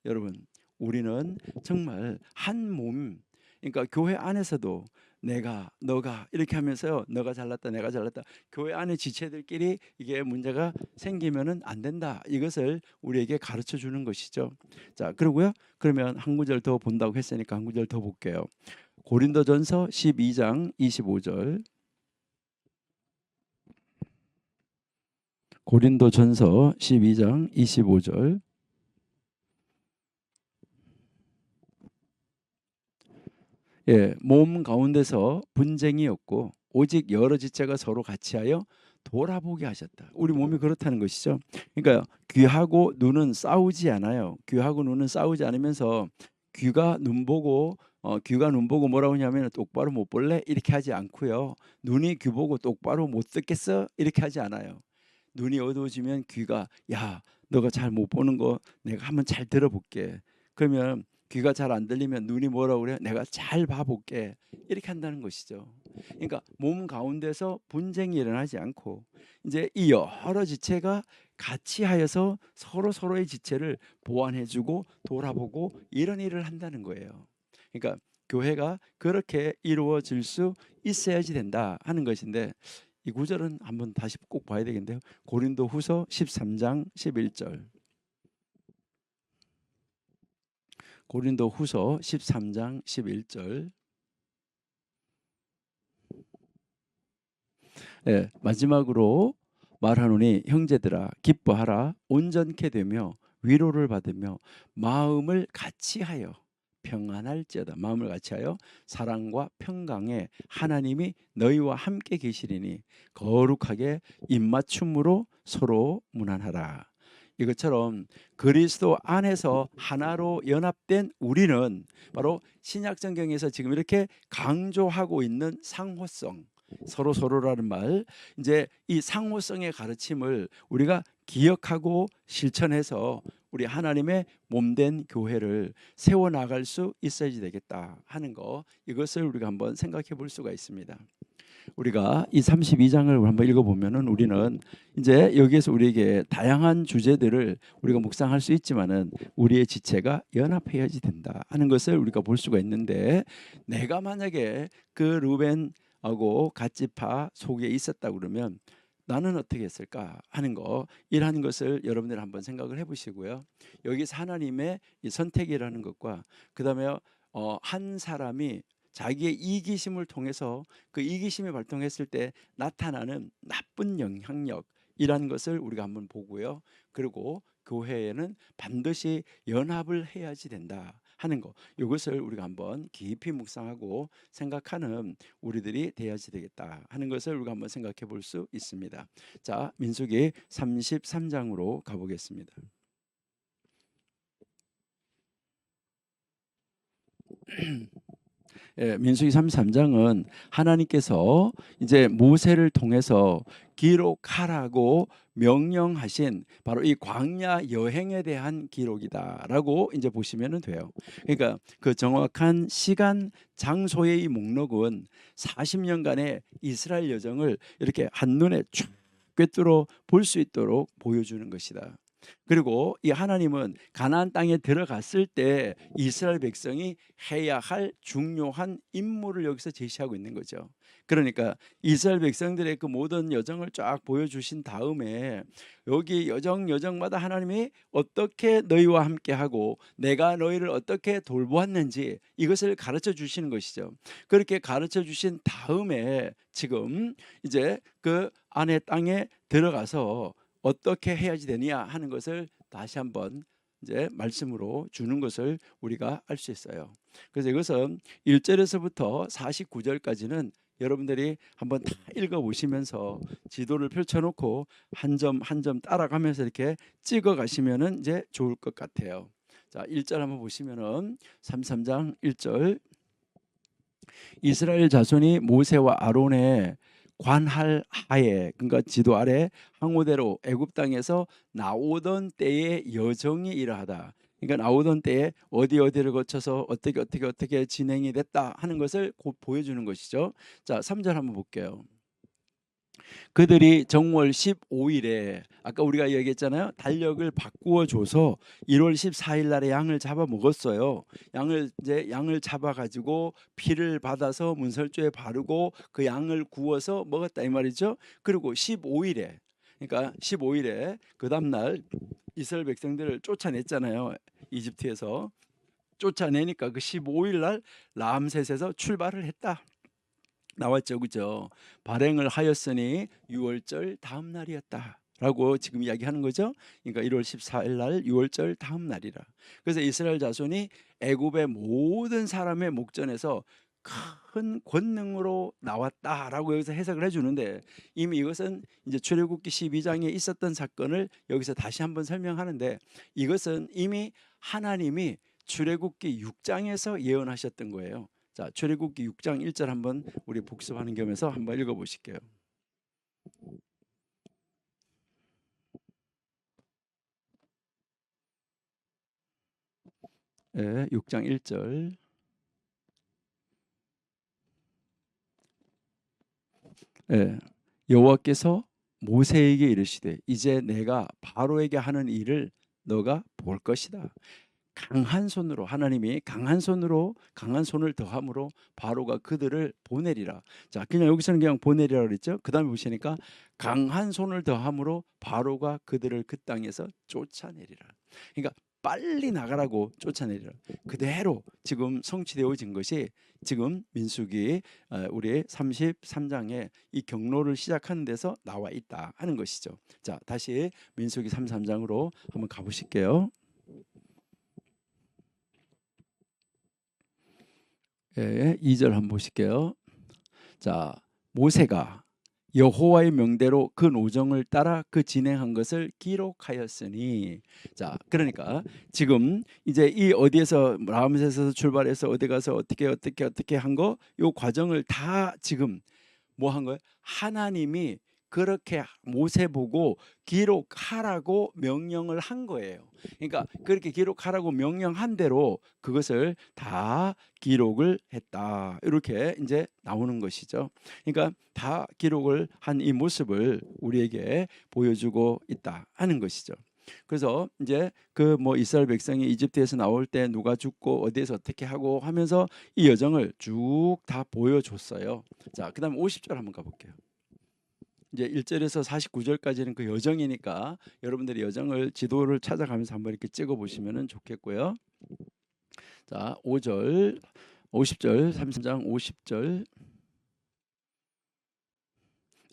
여러분 우리는 정말 한 몸, 그러니까 교회 안에서도 내가 너가 이렇게 하면서요, 너가 잘났다 내가 잘났다, 교회 안에 지체들끼리 이게 문제가 생기면은 안 된다, 이것을 우리에게 가르쳐 주는 것이죠. 자 그리고요, 그러면 한 구절 더 본다고 했으니까 한 구절 더 볼게요. 고린도전서 12장 25절. 고린도전서 12장 25절. 예, 몸 가운데서 분쟁이 없고 오직 여러 지체가 서로 같이하여 돌아보게 하셨다. 우리 몸이 그렇다는 것이죠. 그러니까 귀하고 눈은 싸우지 않아요. 귀하고 눈은 싸우지 않으면서 귀가 눈 보고 귀가 눈 보고 뭐라고 하냐면 똑바로 못 볼래? 이렇게 하지 않고요. 눈이 귀 보고 똑바로 못 듣겠어? 이렇게 하지 않아요. 눈이 어두워지면 귀가 야 너가 잘 못 보는 거 내가 한번 잘 들어볼게. 그러면 귀가 잘 안 들리면 눈이 뭐라고 그래요? 내가 잘 봐볼게. 이렇게 한다는 것이죠. 그러니까 몸 가운데서 분쟁이 일어나지 않고 이제 이 여러 지체가 같이 하여서 서로 서로의 지체를 보완해주고 돌아보고 이런 일을 한다는 거예요. 그러니까 교회가 그렇게 이루어질 수 있어야지 된다 하는 것인데, 이 구절은 한번 다시 꼭 봐야 되겠는데요. 고린도후서 13장 11절. 고린도후서 13장 11절. 예, 마지막으로 말하노니 형제들아 기뻐하라, 온전케 되며 위로를 받으며 마음을 같이하여 평안할지어다. 마음을 같이하여 사랑과 평강에 하나님이 너희와 함께 계시리니 거룩하게 입맞춤으로 서로 문안하라. 이것처럼 그리스도 안에서 하나로 연합된 우리는 바로 신약성경에서 지금 이렇게 강조하고 있는 상호성, 서로 서로라는 말, 이제 이 상호성의 가르침을 우리가 기억하고 실천해서 우리 하나님의 몸된 교회를 세워나갈 수 있어야지 되겠다 하는 거, 이것을 우리가 한번 생각해 볼 수가 있습니다. 우리가 이 32장을 한번 읽어보면은 우리는 이제 여기에서 우리에게 다양한 주제들을 우리가 묵상할 수 있지만은 우리의 지체가 연합해야지 된다 하는 것을 우리가 볼 수가 있는데, 내가 만약에 그 루벤하고 갓지파 속에 있었다 그러면 나는 어떻게 했을까 하는 거, 이러한 것을 여러분들 한번 생각을 해보시고요. 여기서 하나님의 이 선택이라는 것과 그 다음에 한 사람이 자기의 이기심을 통해서 그 이기심이 발동했을 때 나타나는 나쁜 영향력이라는 것을 우리가 한번 보고요. 그리고 교회에는 반드시 연합을 해야지 된다 하는 거, 이것을 우리가 한번 깊이 묵상하고 생각하는 우리들이 되어야지 되겠다 하는 것을 우리가 한번 생각해 볼 수 있습니다. 자, 민수기 33장으로 가보겠습니다. 예, 민수기 33장은 하나님께서 이제 모세를 통해서 기록하라고 명령하신 바로 이 광야 여행에 대한 기록이다라고 이제 보시면 돼요. 그러니까 그 정확한 시간, 장소의 이 목록은 40년간의 이스라엘 여정을 이렇게 한눈에 쭉 꿰뚫어 볼 수 있도록 보여주는 것이다. 그리고 이 하나님은 가나안 땅에 들어갔을 때 이스라엘 백성이 해야 할 중요한 임무를 여기서 제시하고 있는 거죠. 그러니까 이스라엘 백성들의 그 모든 여정을 쫙 보여주신 다음에 여기 여정마다 하나님이 어떻게 너희와 함께하고 내가 너희를 어떻게 돌보았는지 이것을 가르쳐 주시는 것이죠. 그렇게 가르쳐 주신 다음에 지금 이제 그 안에 땅에 들어가서 어떻게 해야지 되냐 하는 것을 다시 한번 이제 말씀으로 주는 것을 우리가 알 수 있어요. 그래서 이것은 1절에서부터 49절까지는 여러분들이 한번 다 읽어보시면서 지도를 펼쳐놓고 한 점 한 점 따라가면서 이렇게 찍어 가시면은 이제 좋을 것 같아요. 자, 1절 한번 보시면은 33장 1절, 이스라엘 자손이 모세와 아론의 관할 하에, 그러니까 지도 아래 항우대로 애굽 땅에서 나오던 때의 여정이 이러하다. 그러니까 나오던 때에 어디를 거쳐서 어떻게 진행이 됐다 하는 것을 곧 보여주는 것이죠. 자, 3절 한번 볼게요. 그들이 정월 15일에 아까 우리가 얘기했잖아요. 달력을 바꾸어 줘서 1월 14일 날에 양을 잡아 먹었어요. 양을 잡아 가지고 피를 받아서 문설주에 바르고 그 양을 구워서 먹었다 이 말이죠. 그리고 15일에, 그러니까 15일에 그 다음 날 이스라엘 백성들을 쫓아냈잖아요. 이집트에서 쫓아내니까 그 15일 날 라암셋에서 출발을 했다. 나왔죠, 그죠? 발행을 하였으니 6월절 다음 날이었다라고 지금 이야기하는 거죠. 그러니까 1월 14일 날 6월절 다음 날이라. 그래서 이스라엘 자손이 애굽의 모든 사람의 목전에서 큰 권능으로 나왔다라고 여기서 해석을 해주는데, 이미 이것은 이제 출애굽기 12장에 있었던 사건을 여기서 다시 한번 설명하는데, 이것은 이미 하나님이 출애굽기 6장에서 예언하셨던 거예요. 자, 출애굽기 6장 1절 한번 우리 복습하는 겸해서 한번 읽어보실게요. 예, 6장 1절. 예, 여호와께서 모세에게 이르시되 이제 내가 바로에게 하는 일을 너가 볼 것이다. 강한 손으로, 하나님이 강한 손을 더함으로 바로가 그들을 보내리라. 자, 그냥 여기서는 그냥 보내리라 그랬죠. 그다음에 보시니까 강한 손을 더함으로 바로가 그들을 그 땅에서 쫓아내리라. 그러니까 빨리 나가라고 쫓아내리라. 그대로 지금 성취되어진 것이 지금 민수기 우리 33장에 이 경로를 시작하는 데서 나와 있다 하는 것이죠. 자, 다시 민수기 33장으로 한번 가보실게요. 예, 2절 한번 보실게요. 자, 모세가 여호와의 명대로 그 노정을 따라 그 진행한 것을 기록하였으니, 자, 그러니까 지금 이제 이 어디에서 라암셋에서 출발해서 어디 가서 어떻게 한 거, 요 과정을 다 지금 뭐 한 거예요? 하나님이 그렇게 모세 보고 기록하라고 명령을 한 거예요. 그러니까 그렇게 기록하라고 명령한 대로 그것을 다 기록을 했다. 이렇게 이제 나오는 것이죠. 그러니까 다 기록을 한 이 모습을 우리에게 보여주고 있다 하는 것이죠. 그래서 이제 그 뭐 이스라엘 백성이 이집트에서 나올 때 누가 죽고 어디에서 어떻게 하고 하면서 이 여정을 쭉 다 보여줬어요. 자, 그다음에 50절 한번 가볼게요. 이제 1절에서 49절까지는 그 여정이니까 여러분들이 여정을 지도를 찾아가면서 한번 이렇게 찍어 보시면 좋겠고요. 자, 5절, 50절, 33장 50절.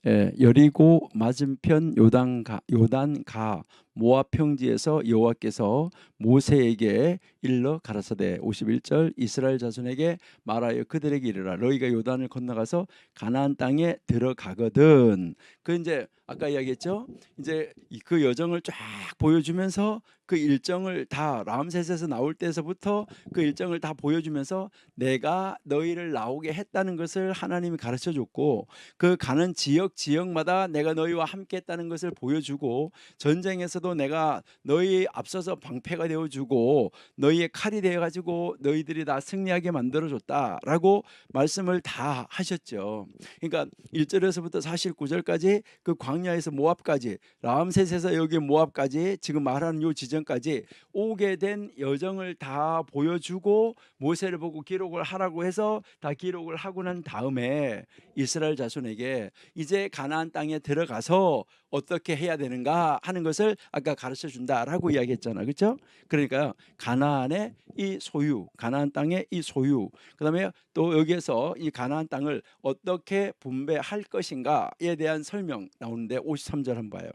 예, 여리고 맞은편 요단가 모압 평지에서 여호와께서 모세에게 일러 가라사대 51절 이스라엘 자손에게 말하여 그들에게 이르라 너희가 요단을 건너가서 가나안 땅에 들어가거든. 그 이제 아까 이야기했죠. 이제 그 여정을 쫙 보여주면서 그 일정을 다 라암셋에서 나올 때서부터 그 일정을 다 보여주면서 내가 너희를 나오게 했다는 것을 하나님이 가르쳐 줬고, 그 가는 지역마다 내가 너희와 함께 했다는 것을 보여주고, 전쟁에서도 내가 너희 앞서서 방패가 되어주고 너희의 칼이 되어가지고 너희들이 다 승리하게 만들어줬다라고 말씀을 다 하셨죠. 그러니까 1절에서부터 49절까지 그 광야에서 모압까지, 라암셋에서 여기 모압까지, 지금 말하는 요 지점까지 오게 된 여정을 다 보여주고 모세를 보고 기록을 하라고 해서 다 기록을 하고 난 다음에 이스라엘 자손에게 이제 가나안 땅에 들어가서 어떻게 해야 되는가 하는 것을 아까 가르쳐 준다라고 이야기했잖아, 그렇죠? 그러니까 가나안의 이 소유, 가나안 땅의 이 소유, 그다음에 또 여기에서 이 가나안 땅을 어떻게 분배할 것인가에 대한 설명 나오는데 53절 한번 봐요.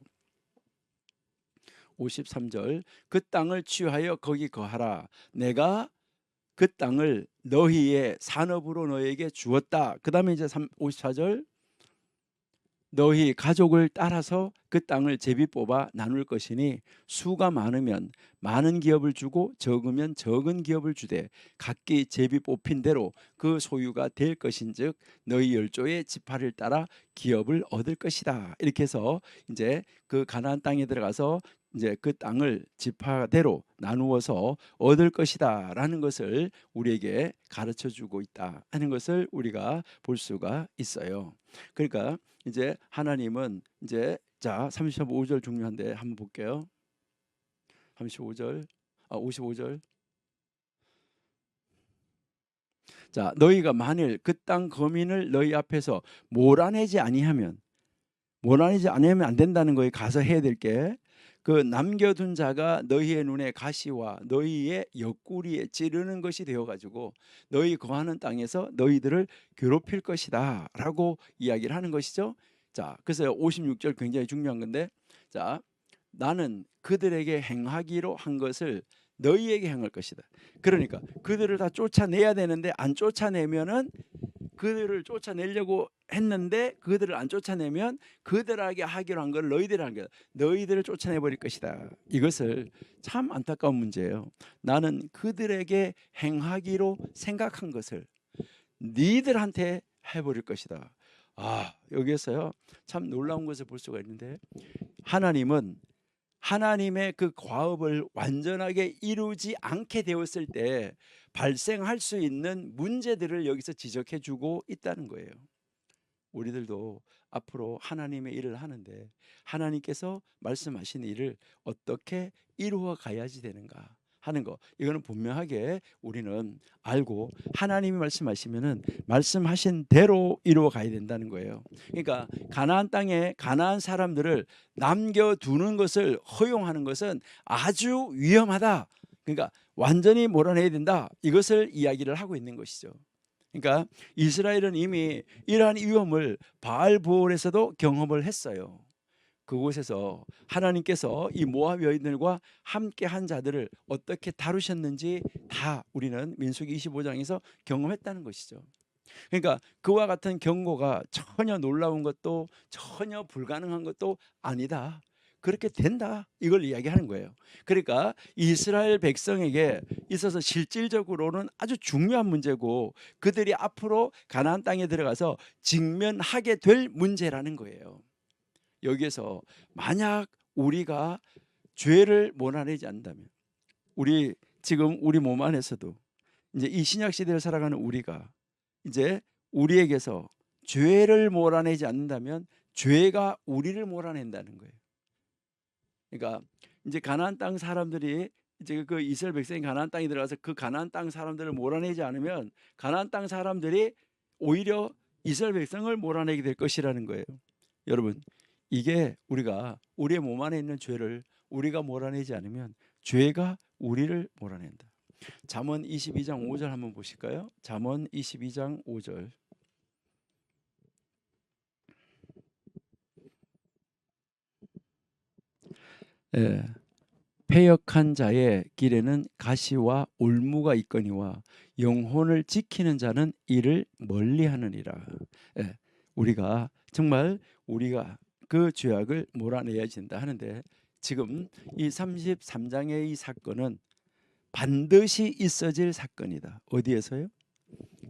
53절 그 땅을 취하여 거기 거하라. 내가 그 땅을 너희의 산업으로 너희에게 주었다. 그 다음에 이제 54절 너희 가족을 따라서 그 땅을 제비 뽑아 나눌 것이니 수가 많으면 많은 기업을 주고 적으면 적은 기업을 주되 각기 제비 뽑힌 대로 그 소유가 될 것인즉 너희 열조의 지파를 따라 기업을 얻을 것이다. 이렇게 해서 이제 그 가나안 땅에 들어가서 이제 그 땅을 지파대로 나누어서 얻을 것이다라는 것을 우리에게 가르쳐 주고 있다 하는 것을 우리가 볼 수가 있어요. 그러니까 이제 하나님은 이제 자 35절 중요한데 한번 볼게요. 35절 55절 자 너희가 만일 그 땅 거민을 너희 앞에서 몰아내지 아니하면 안 된다는 거에 가서 해야 될 게 그 남겨둔 자가 너희의 눈에 가시와 너희의 옆구리에 찌르는 것이 되어가지고 너희 거하는 땅에서 너희들을 괴롭힐 것이다 라고 이야기를 하는 것이죠. 자 그래서 56절 굉장히 중요한 건데 자 나는 그들에게 행하기로 한 것을 너희에게 행할 것이다. 그러니까 그들을 다 쫓아내야 되는데 안 쫓아내면은 그들을 쫓아내려고 했는데 그들을 안 쫓아내면 그들에게 하기로 한 걸 너희들이 한 거야. 너희들을 쫓아내 버릴 것이다. 이것을 참 안타까운 문제예요. 나는 그들에게 행하기로 생각한 것을 너희들한테 해버릴 것이다. 여기에서요 참 놀라운 것을 볼 수가 있는데 하나님은 하나님의 그 과업을 완전하게 이루지 않게 되었을 때 발생할 수 있는 문제들을 여기서 지적해 주고 있다는 거예요. 우리들도 앞으로 하나님의 일을 하는데 하나님께서 말씀하신 일을 어떻게 이루어 가야지 되는가 하는 거, 이거는 분명하게 우리는 알고 하나님이 말씀하시면은 말씀하신 대로 이루어 가야 된다는 거예요. 그러니까 가나안 땅에 가나안 사람들을 남겨두는 것을 허용하는 것은 아주 위험하다. 그러니까 완전히 몰아내야 된다. 이것을 이야기를 하고 있는 것이죠. 그러니까 이스라엘은 이미 이러한 위험을 바알보올에서도 경험을 했어요. 그곳에서 하나님께서 이 모압 여인들과 함께 한 자들을 어떻게 다루셨는지 다 우리는 민수기 25장에서 경험했다는 것이죠. 그러니까 그와 같은 경고가 전혀 놀라운 것도 전혀 불가능한 것도 아니다. 그렇게 된다. 이걸 이야기하는 거예요. 그러니까 이스라엘 백성에게 있어서 실질적으로는 아주 중요한 문제고 그들이 앞으로 가나안 땅에 들어가서 직면하게 될 문제라는 거예요. 여기에서 만약 우리가 죄를 몰아내지 않는다면 우리 지금 우리 몸 안에서도 이제 이 신약 시대를 살아가는 우리가 이제 우리에게서 죄를 몰아내지 않는다면 죄가 우리를 몰아낸다는 거예요. 그러니까 이제 가나안 땅 사람들이 이제 그 이스라엘 백성이 가나안 땅에 들어가서 그 가나안 땅 사람들을 몰아내지 않으면 가나안 땅 사람들이 오히려 이스라엘 백성을 몰아내게 될 것이라는 거예요. 여러분, 이게 우리가 우리의 몸 안에 있는 죄를 우리가 몰아내지 않으면 죄가 우리를 몰아낸다. 잠언 22장 5절 한번 보실까요? 잠언 22장 5절. 예. 패역한 자의 길에는 가시와 올무가 있거니와 영혼을 지키는 자는 이를 멀리하느니라. 예. 우리가 정말 우리가 그 죄악을 몰아내야 된다 하는데 지금 이 33장의 이 사건은 반드시 있어질 사건이다. 어디에서요?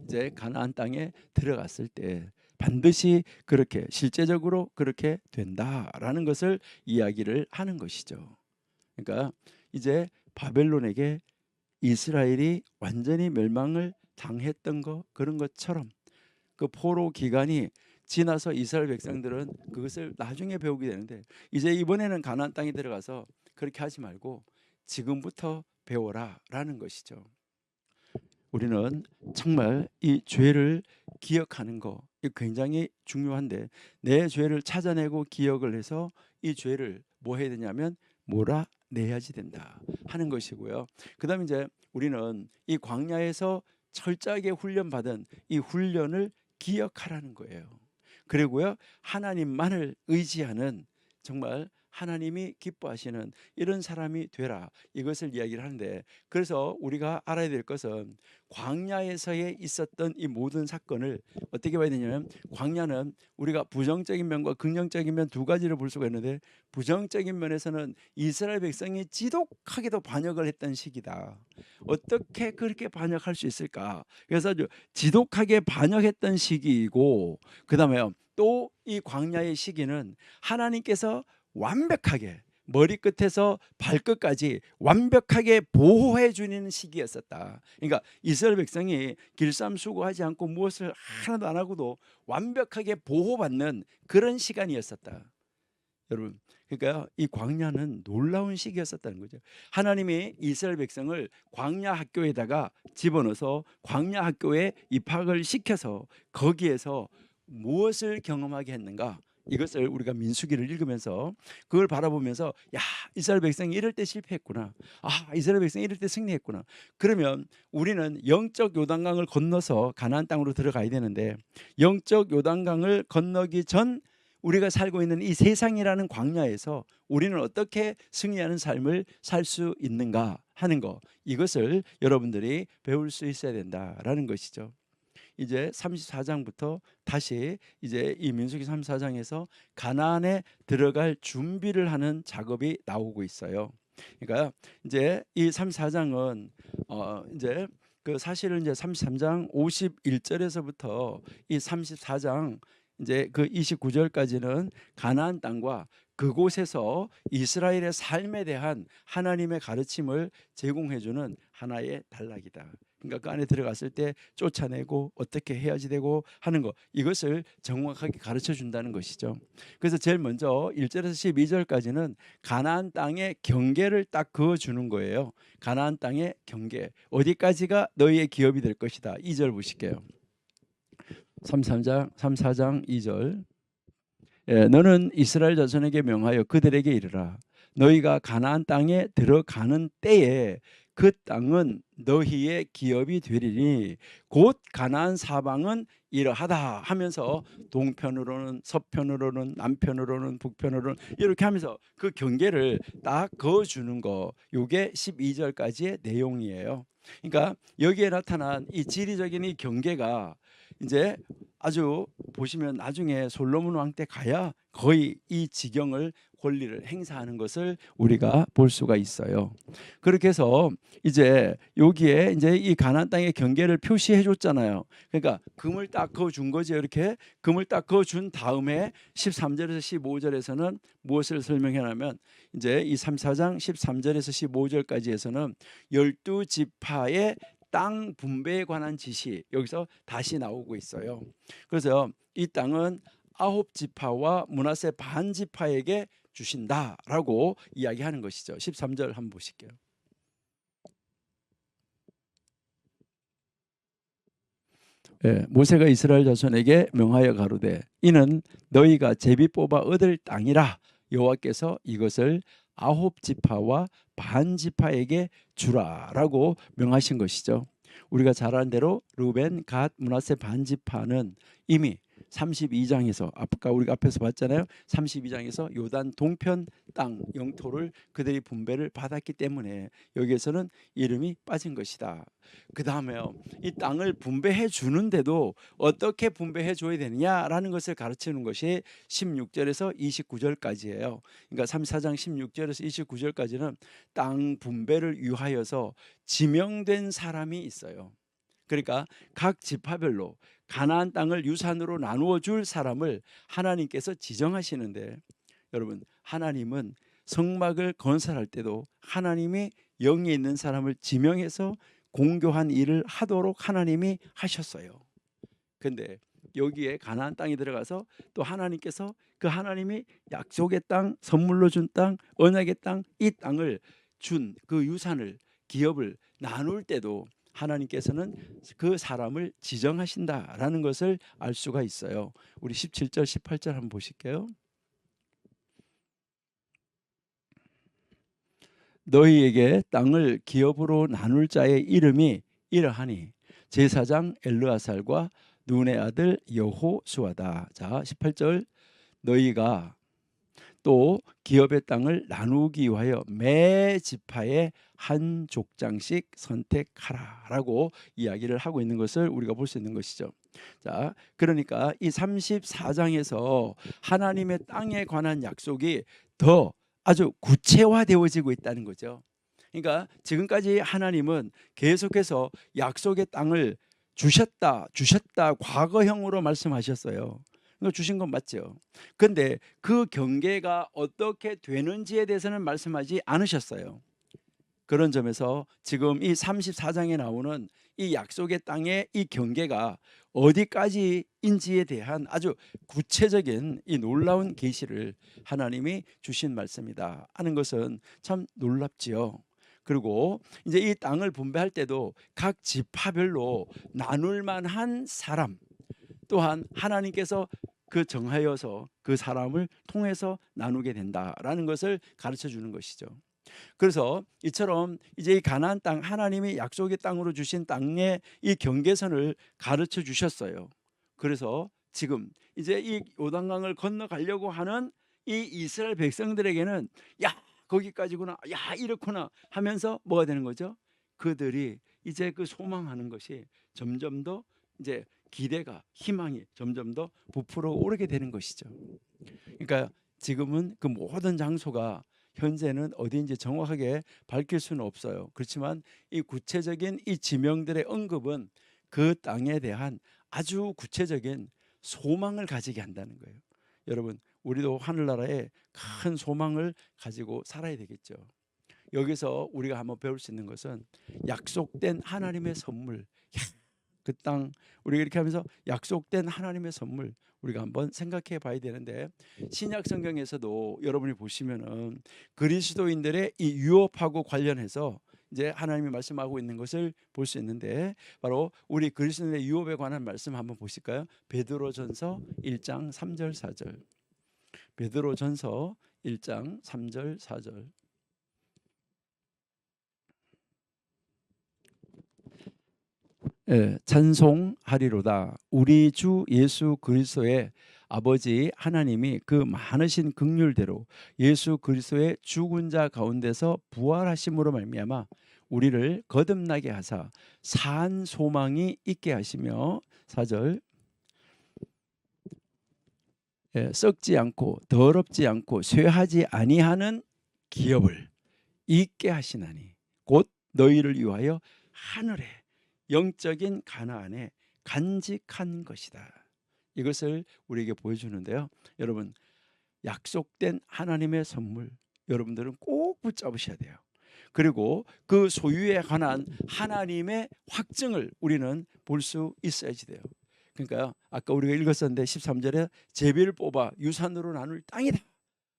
이제 가나안 땅에 들어갔을 때 반드시 그렇게 실제적으로 그렇게 된다라는 것을 이야기를 하는 것이죠. 그러니까 이제 바벨론에게 이스라엘이 완전히 멸망을 당했던 거 그런 것처럼 그 포로 기간이 지나서 이스라엘 백성들은 그것을 나중에 배우게 되는데 이제 이번에는 가나안 땅에 들어가서 그렇게 하지 말고 지금부터 배워라라는 것이죠. 우리는 정말 이 죄를 기억하는 거 굉장히 중요한데 내 죄를 찾아내고 기억을 해서 이 죄를 뭐 해야 되냐면 몰아내야지 된다 하는 것이고요. 그다음에 이제 우리는 이 광야에서 철저하게 훈련받은 이 훈련을 기억하라는 거예요. 그리고요 하나님만을 의지하는 정말 하나님이 기뻐하시는 이런 사람이 되라, 이것을 이야기를 하는데, 그래서 우리가 알아야 될 것은 광야에서의 있었던 이 모든 사건을 어떻게 봐야 되냐면, 광야는 우리가 부정적인 면과 긍정적인 면 두 가지를 볼 수가 있는데, 부정적인 면에서는 이스라엘 백성이 지독하게도 반역을 했던 시기다. 어떻게 그렇게 반역할 수 있을까? 그래서 지독하게 반역했던 시기이고, 그다음에 또 이 광야의 시기는 하나님께서 완벽하게 머리끝에서 발끝까지 완벽하게 보호해 주는 시기였었다. 그러니까 이스라엘 백성이 길쌈수고하지 않고 무엇을 하나도 안 하고도 완벽하게 보호받는 그런 시간이었었다. 여러분, 그러니까 이 광야는 놀라운 시기였었다는 거죠. 하나님이 이스라엘 백성을 광야 학교에다가 집어넣어서 광야 학교에 입학을 시켜서 거기에서 무엇을 경험하게 했는가? 이것을 우리가 민수기를 읽으면서 그걸 바라보면서, 야, 이스라엘 백성이 이럴 때 실패했구나. 아, 이스라엘 백성이 이럴 때 승리했구나. 그러면 우리는 영적 요단강을 건너서 가나안 땅으로 들어가야 되는데, 영적 요단강을 건너기 전 우리가 살고 있는 이 세상이라는 광야에서 우리는 어떻게 승리하는 삶을 살 수 있는가 하는 거, 이것을 여러분들이 배울 수 있어야 된다라는 것이죠. 이제 34장부터 다시 이제 이 민수기 34장에서 가나안에 들어갈 준비를 하는 작업이 나오고 있어요. 그러니까 이제 이 34장은 이제 그 사실은 이제 33장 51절에서부터 이 34장 이제 그 29절까지는 가나안 땅과 그곳에서 이스라엘의 삶에 대한 하나님의 가르침을 제공해주는 하나의 단락이다. 그러니까 그 안에 들어갔을 때 쫓아내고 어떻게 해야지 되고 하는 거, 이것을 정확하게 가르쳐 준다는 것이죠. 그래서 제일 먼저 1절에서 12절까지는 가나안 땅의 경계를 딱 그어 주는 거예요. 가나안 땅의 경계, 어디까지가 너희의 기업이 될 것이다. 2절 보실게요. 34장 2절. 너는 이스라엘 자손에게 명하여 그들에게 이르라. 너희가 가나안 땅에 들어가는 때에 그 땅은 너희의 기업이 되리니 곧 가나안 사방은 이러하다 하면서 동편으로는 서편으로는 남편으로는 북편으로는 이렇게 하면서 그 경계를 딱 그어주는 거, 요게 12절까지의 내용이에요. 그러니까 여기에 나타난 이 지리적인 이 경계가 이제 아주 보시면 나중에 솔로몬 왕 때 가야 거의 이 지경을 권리를 행사하는 것을 우리가 볼 수가 있어요. 그렇게 해서 이제 여기에 이제 이 가나안 땅의 경계를 표시해 줬잖아요. 그러니까 금을 딱 그어 준 거죠. 이렇게 금을 딱 그어 준 다음에 13절에서 15절에서는 무엇을 설명해 냐면, 이제 이 34장 13절에서 15절까지에서는 12지파의 땅 분배에 관한 지시, 여기서 다시 나오고 있어요. 그래서 이 땅은 9지파와 므낫세 반지파에게 주신다라고 이야기하는 것이죠. 13절 한번 보실게요. 모세가 이스라엘 자손에게 명하여 가로되 이는 너희가 제비 뽑아 얻을 땅이라 여호와께서 이것을 9지파와 반지파에게 주라라고 명하신 것이죠. 우리가 잘 아는 대로 르벤, 갓, 므낫세 반지파는 이미 32장에서 아까 우리가 앞에서 봤잖아요. 32장에서 요단 동편 땅 영토를 그들이 분배를 받았기 때문에 여기에서는 이름이 빠진 것이다. 그 다음에요, 이 땅을 분배해 주는데도 어떻게 분배해 줘야 되느냐라는 것을 가르치는 것이 16절에서 29절까지예요. 그러니까 34장 16절에서 29절까지는 땅 분배를 위하여서 지명된 사람이 있어요. 그러니까 각 지파별로 가나안 땅을 유산으로 나누어 줄 사람을 하나님께서 지정하시는데, 여러분, 하나님은 성막을 건설할 때도 하나님이 영이 있는 사람을 지명해서 공교한 일을 하도록 하나님이 하셨어요. 근데 여기에 가나안 땅에 들어가서 또 하나님께서 그 하나님이 약속의 땅, 선물로 준 땅, 언약의 땅, 이 땅을 준 그 유산을, 기업을 나눌 때도 하나님께서는 그 사람을 지정하신다라는 것을 알 수가 있어요. 우리 17절 18절 한번 보실게요. 너희에게 땅을 기업으로 나눌 자의 이름이 이러하니 제사장 엘르아살과 눈의 아들 여호수아다. 자, 18절. 너희가 또 기업의 땅을 나누기 위하여 매 지파에 한 족장씩 선택하라라고 이야기를 하고 있는 것을 우리가 볼 수 있는 것이죠. 자, 그러니까 이 34장에서 하나님의 땅에 관한 약속이 더 아주 구체화되어지고 있다는 거죠. 그러니까 지금까지 하나님은 계속해서 약속의 땅을 주셨다 과거형으로 말씀하셨어요. 이거 주신 건 맞죠. 근데 그 경계가 어떻게 되는지에 대해서는 말씀하지 않으셨어요. 그런 점에서 지금 이 34장에 나오는 이 약속의 땅의 이 경계가 어디까지인지에 대한 아주 구체적인 이 놀라운 계시를 하나님이 주신 말씀이다 하는 것은 참 놀랍지요. 그리고 이제 이 땅을 분배할 때도 각 지파별로 나눌 만한 사람, 또한 하나님께서 그 정하여서 그 사람을 통해서 나누게 된다라는 것을 가르쳐 주는 것이죠. 그래서 이처럼 이제 이 가나안 땅, 하나님이 약속의 땅으로 주신 땅의 이 경계선을 가르쳐 주셨어요. 그래서 지금 이제 이 요단강을 건너가려고 하는 이 이스라엘 백성들에게는 야, 거기까지구나, 야, 이렇구나 하면서 뭐가 되는 거죠? 그들이 이제 그 소망하는 것이 점점 더 이제 기대가, 희망이 점점 더 부풀어 오르게 되는 것이죠. 그러니까 지금은 그 모든 장소가 현재는 어디인지 정확하게 밝힐 수는 없어요. 그렇지만 이 구체적인 이 지명들의 언급은 그 땅에 대한 아주 구체적인 소망을 가지게 한다는 거예요. 여러분, 우리도 하늘나라에 큰 소망을 가지고 살아야 되겠죠. 여기서 우리가 한번 배울 수 있는 것은 약속된 하나님의 선물, 그 땅, 우리가 이렇게 하면서 약속된 하나님의 선물 우리가 한번 생각해 봐야 되는데, 신약 성경에서도 여러분이 보시면은 그리스도인들의 이 유업하고 관련해서 이제 하나님이 말씀하고 있는 것을 볼 수 있는데, 바로 우리 그리스도인의 유업에 관한 말씀 한번 보실까요? 베드로전서 1장 3절 4절. 베드로전서 1장 3절 4절. 예, 찬송하리로다. 우리 주 예수 그리스도의 아버지 하나님이 그 많으신 긍휼대로 예수 그리스도의 죽은 자 가운데서 부활하심으로 말미암아 우리를 거듭나게 하사 산 소망이 있게 하시며, 4절, 예, 썩지 않고 더럽지 않고 쇠하지 아니하는 기업을 있게 하시나니 곧 너희를 위하여 하늘에 영적인 가나안에 간직한 것이다. 이것을 우리에게 보여주는데요. 여러분, 약속된 하나님의 선물 여러분들은 꼭 붙잡으셔야 돼요. 그리고 그 소유에 관한 하나님의 확증을 우리는 볼 수 있어야지 돼요. 그러니까 아까 우리가 읽었었는데 13절에 제비를 뽑아 유산으로 나눌 땅이다.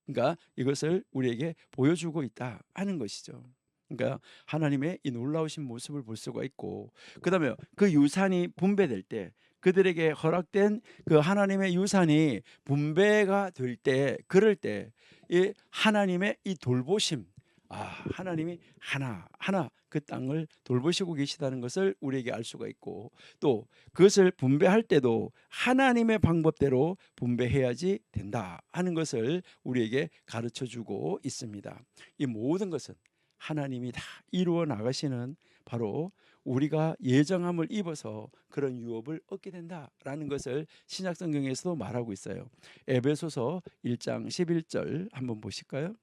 그러니까 이것을 우리에게 보여주고 있다 하는 것이죠. 그러니까 하나님의 이 놀라우신 모습을 볼 수가 있고, 그다음에 그 유산이 분배될 때, 그들에게 허락된 그 하나님의 유산이 분배가 될 때, 그럴 때 이 하나님의 이 돌보심, 하나님이 하나하나 그 땅을 돌보시고 계시다는 것을 우리에게 알 수가 있고, 또 그것을 분배할 때도 하나님의 방법대로 분배해야지 된다 하는 것을 우리에게 가르쳐 주고 있습니다. 이 모든 것은 하나님이 다 이루어 나가시는, 바로 우리가 예정함을 입어서 그런 유업을 얻게 된다라는 것을 신약 성경에서도 말하고 있어요. 에베소서 1장 11절 한번 보실까요?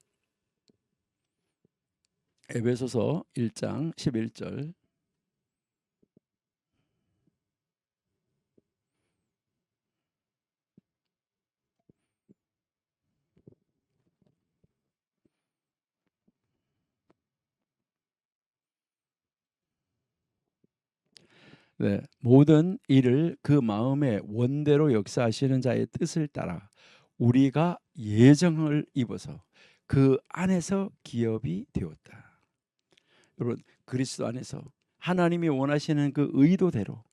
에베소서 1장 11절. 네, 모든 일을 그 마음의 원대로 역사하시는 자의 뜻을 따라 우리가 예정을 입어서 그 안에서 기업이 되었다. 여러분, 그리스도 안에서 하나님이 원하시는 그 의도대로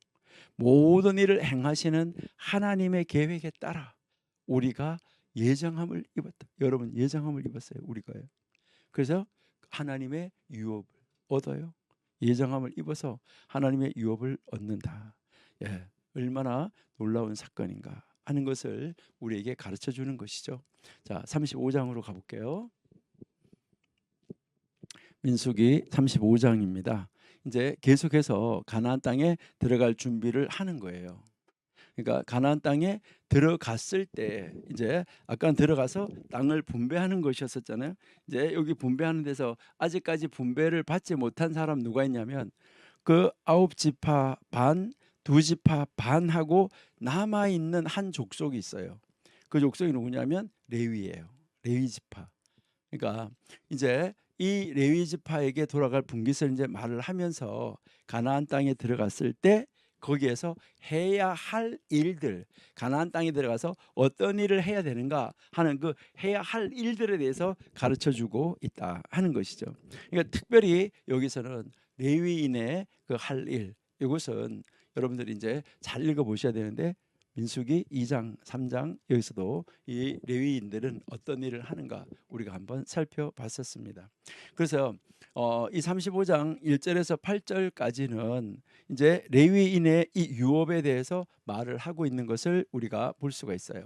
모든 일을 행하시는 하나님의 계획에 따라 우리가 예정함을 입었다. 여러분, 예정함을 입었어요. 우리가요. 그래서 하나님의 유업을 얻어요. 예정함을 입어서 하나님의 유업을 얻는다. 예, 얼마나 놀라운 사건인가. 하는 것을 우리에게 가르쳐 주는 것이죠. 자, 35장으로 가볼게요. 민수기 35장입니다. 이제 계속해서 가나안 땅에 들어갈 준비를 하는 거예요. 그러니까 가나안 땅에 들어갔을 때 이제 아까 들어가서 땅을 분배하는 것이었었잖아요. 이제 여기 분배하는 데서 아직까지 분배를 받지 못한 사람 누가 있냐면 그 9지파 반, 2지파 반하고 남아 있는 한 족속이 있어요. 그 족속이 누구냐면 레위예요. 레위 지파. 그러니까 이제 이 레위 지파에게 돌아갈 분깃을 이제 말을 하면서 가나안 땅에 들어갔을 때 거기에서 해야 할 일들, 가나안 땅에 들어가서 어떤 일을 해야 되는가 하는 그 해야 할 일들에 대해서 가르쳐 주고 있다 하는 것이죠. 그러니까 특별히 여기서는 레위인의 그 할 일, 이것은 여러분들이 이제 잘 읽어 보셔야 되는데 민수기 2장, 3장 여기서도 이 레위인들은 어떤 일을 하는가 우리가 한번 살펴봤었습니다. 그래서 이 35장 1절에서 8절까지는 이제 레위인의 이 유업에 대해서 말을 하고 있는 것을 우리가 볼 수가 있어요.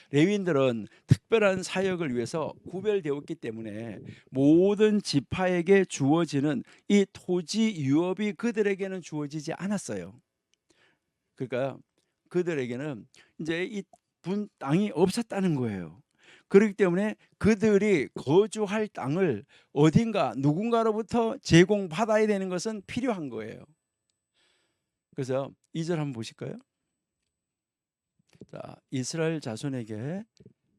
레위인들은 특별한 사역을 위해서 구별되었기 때문에 모든 지파에게 주어지는 이 토지 유업이 그들에게는 주어지지 않았어요. 그러니까 그들에게는 이제 이 분 땅이 없었다는 거예요. 그렇기 때문에 그들이 거주할 땅을 어딘가 누군가로부터 제공받아야 되는 것은 필요한 거예요. 그래서 2절 한번 보실까요? 자, 이스라엘 자손에게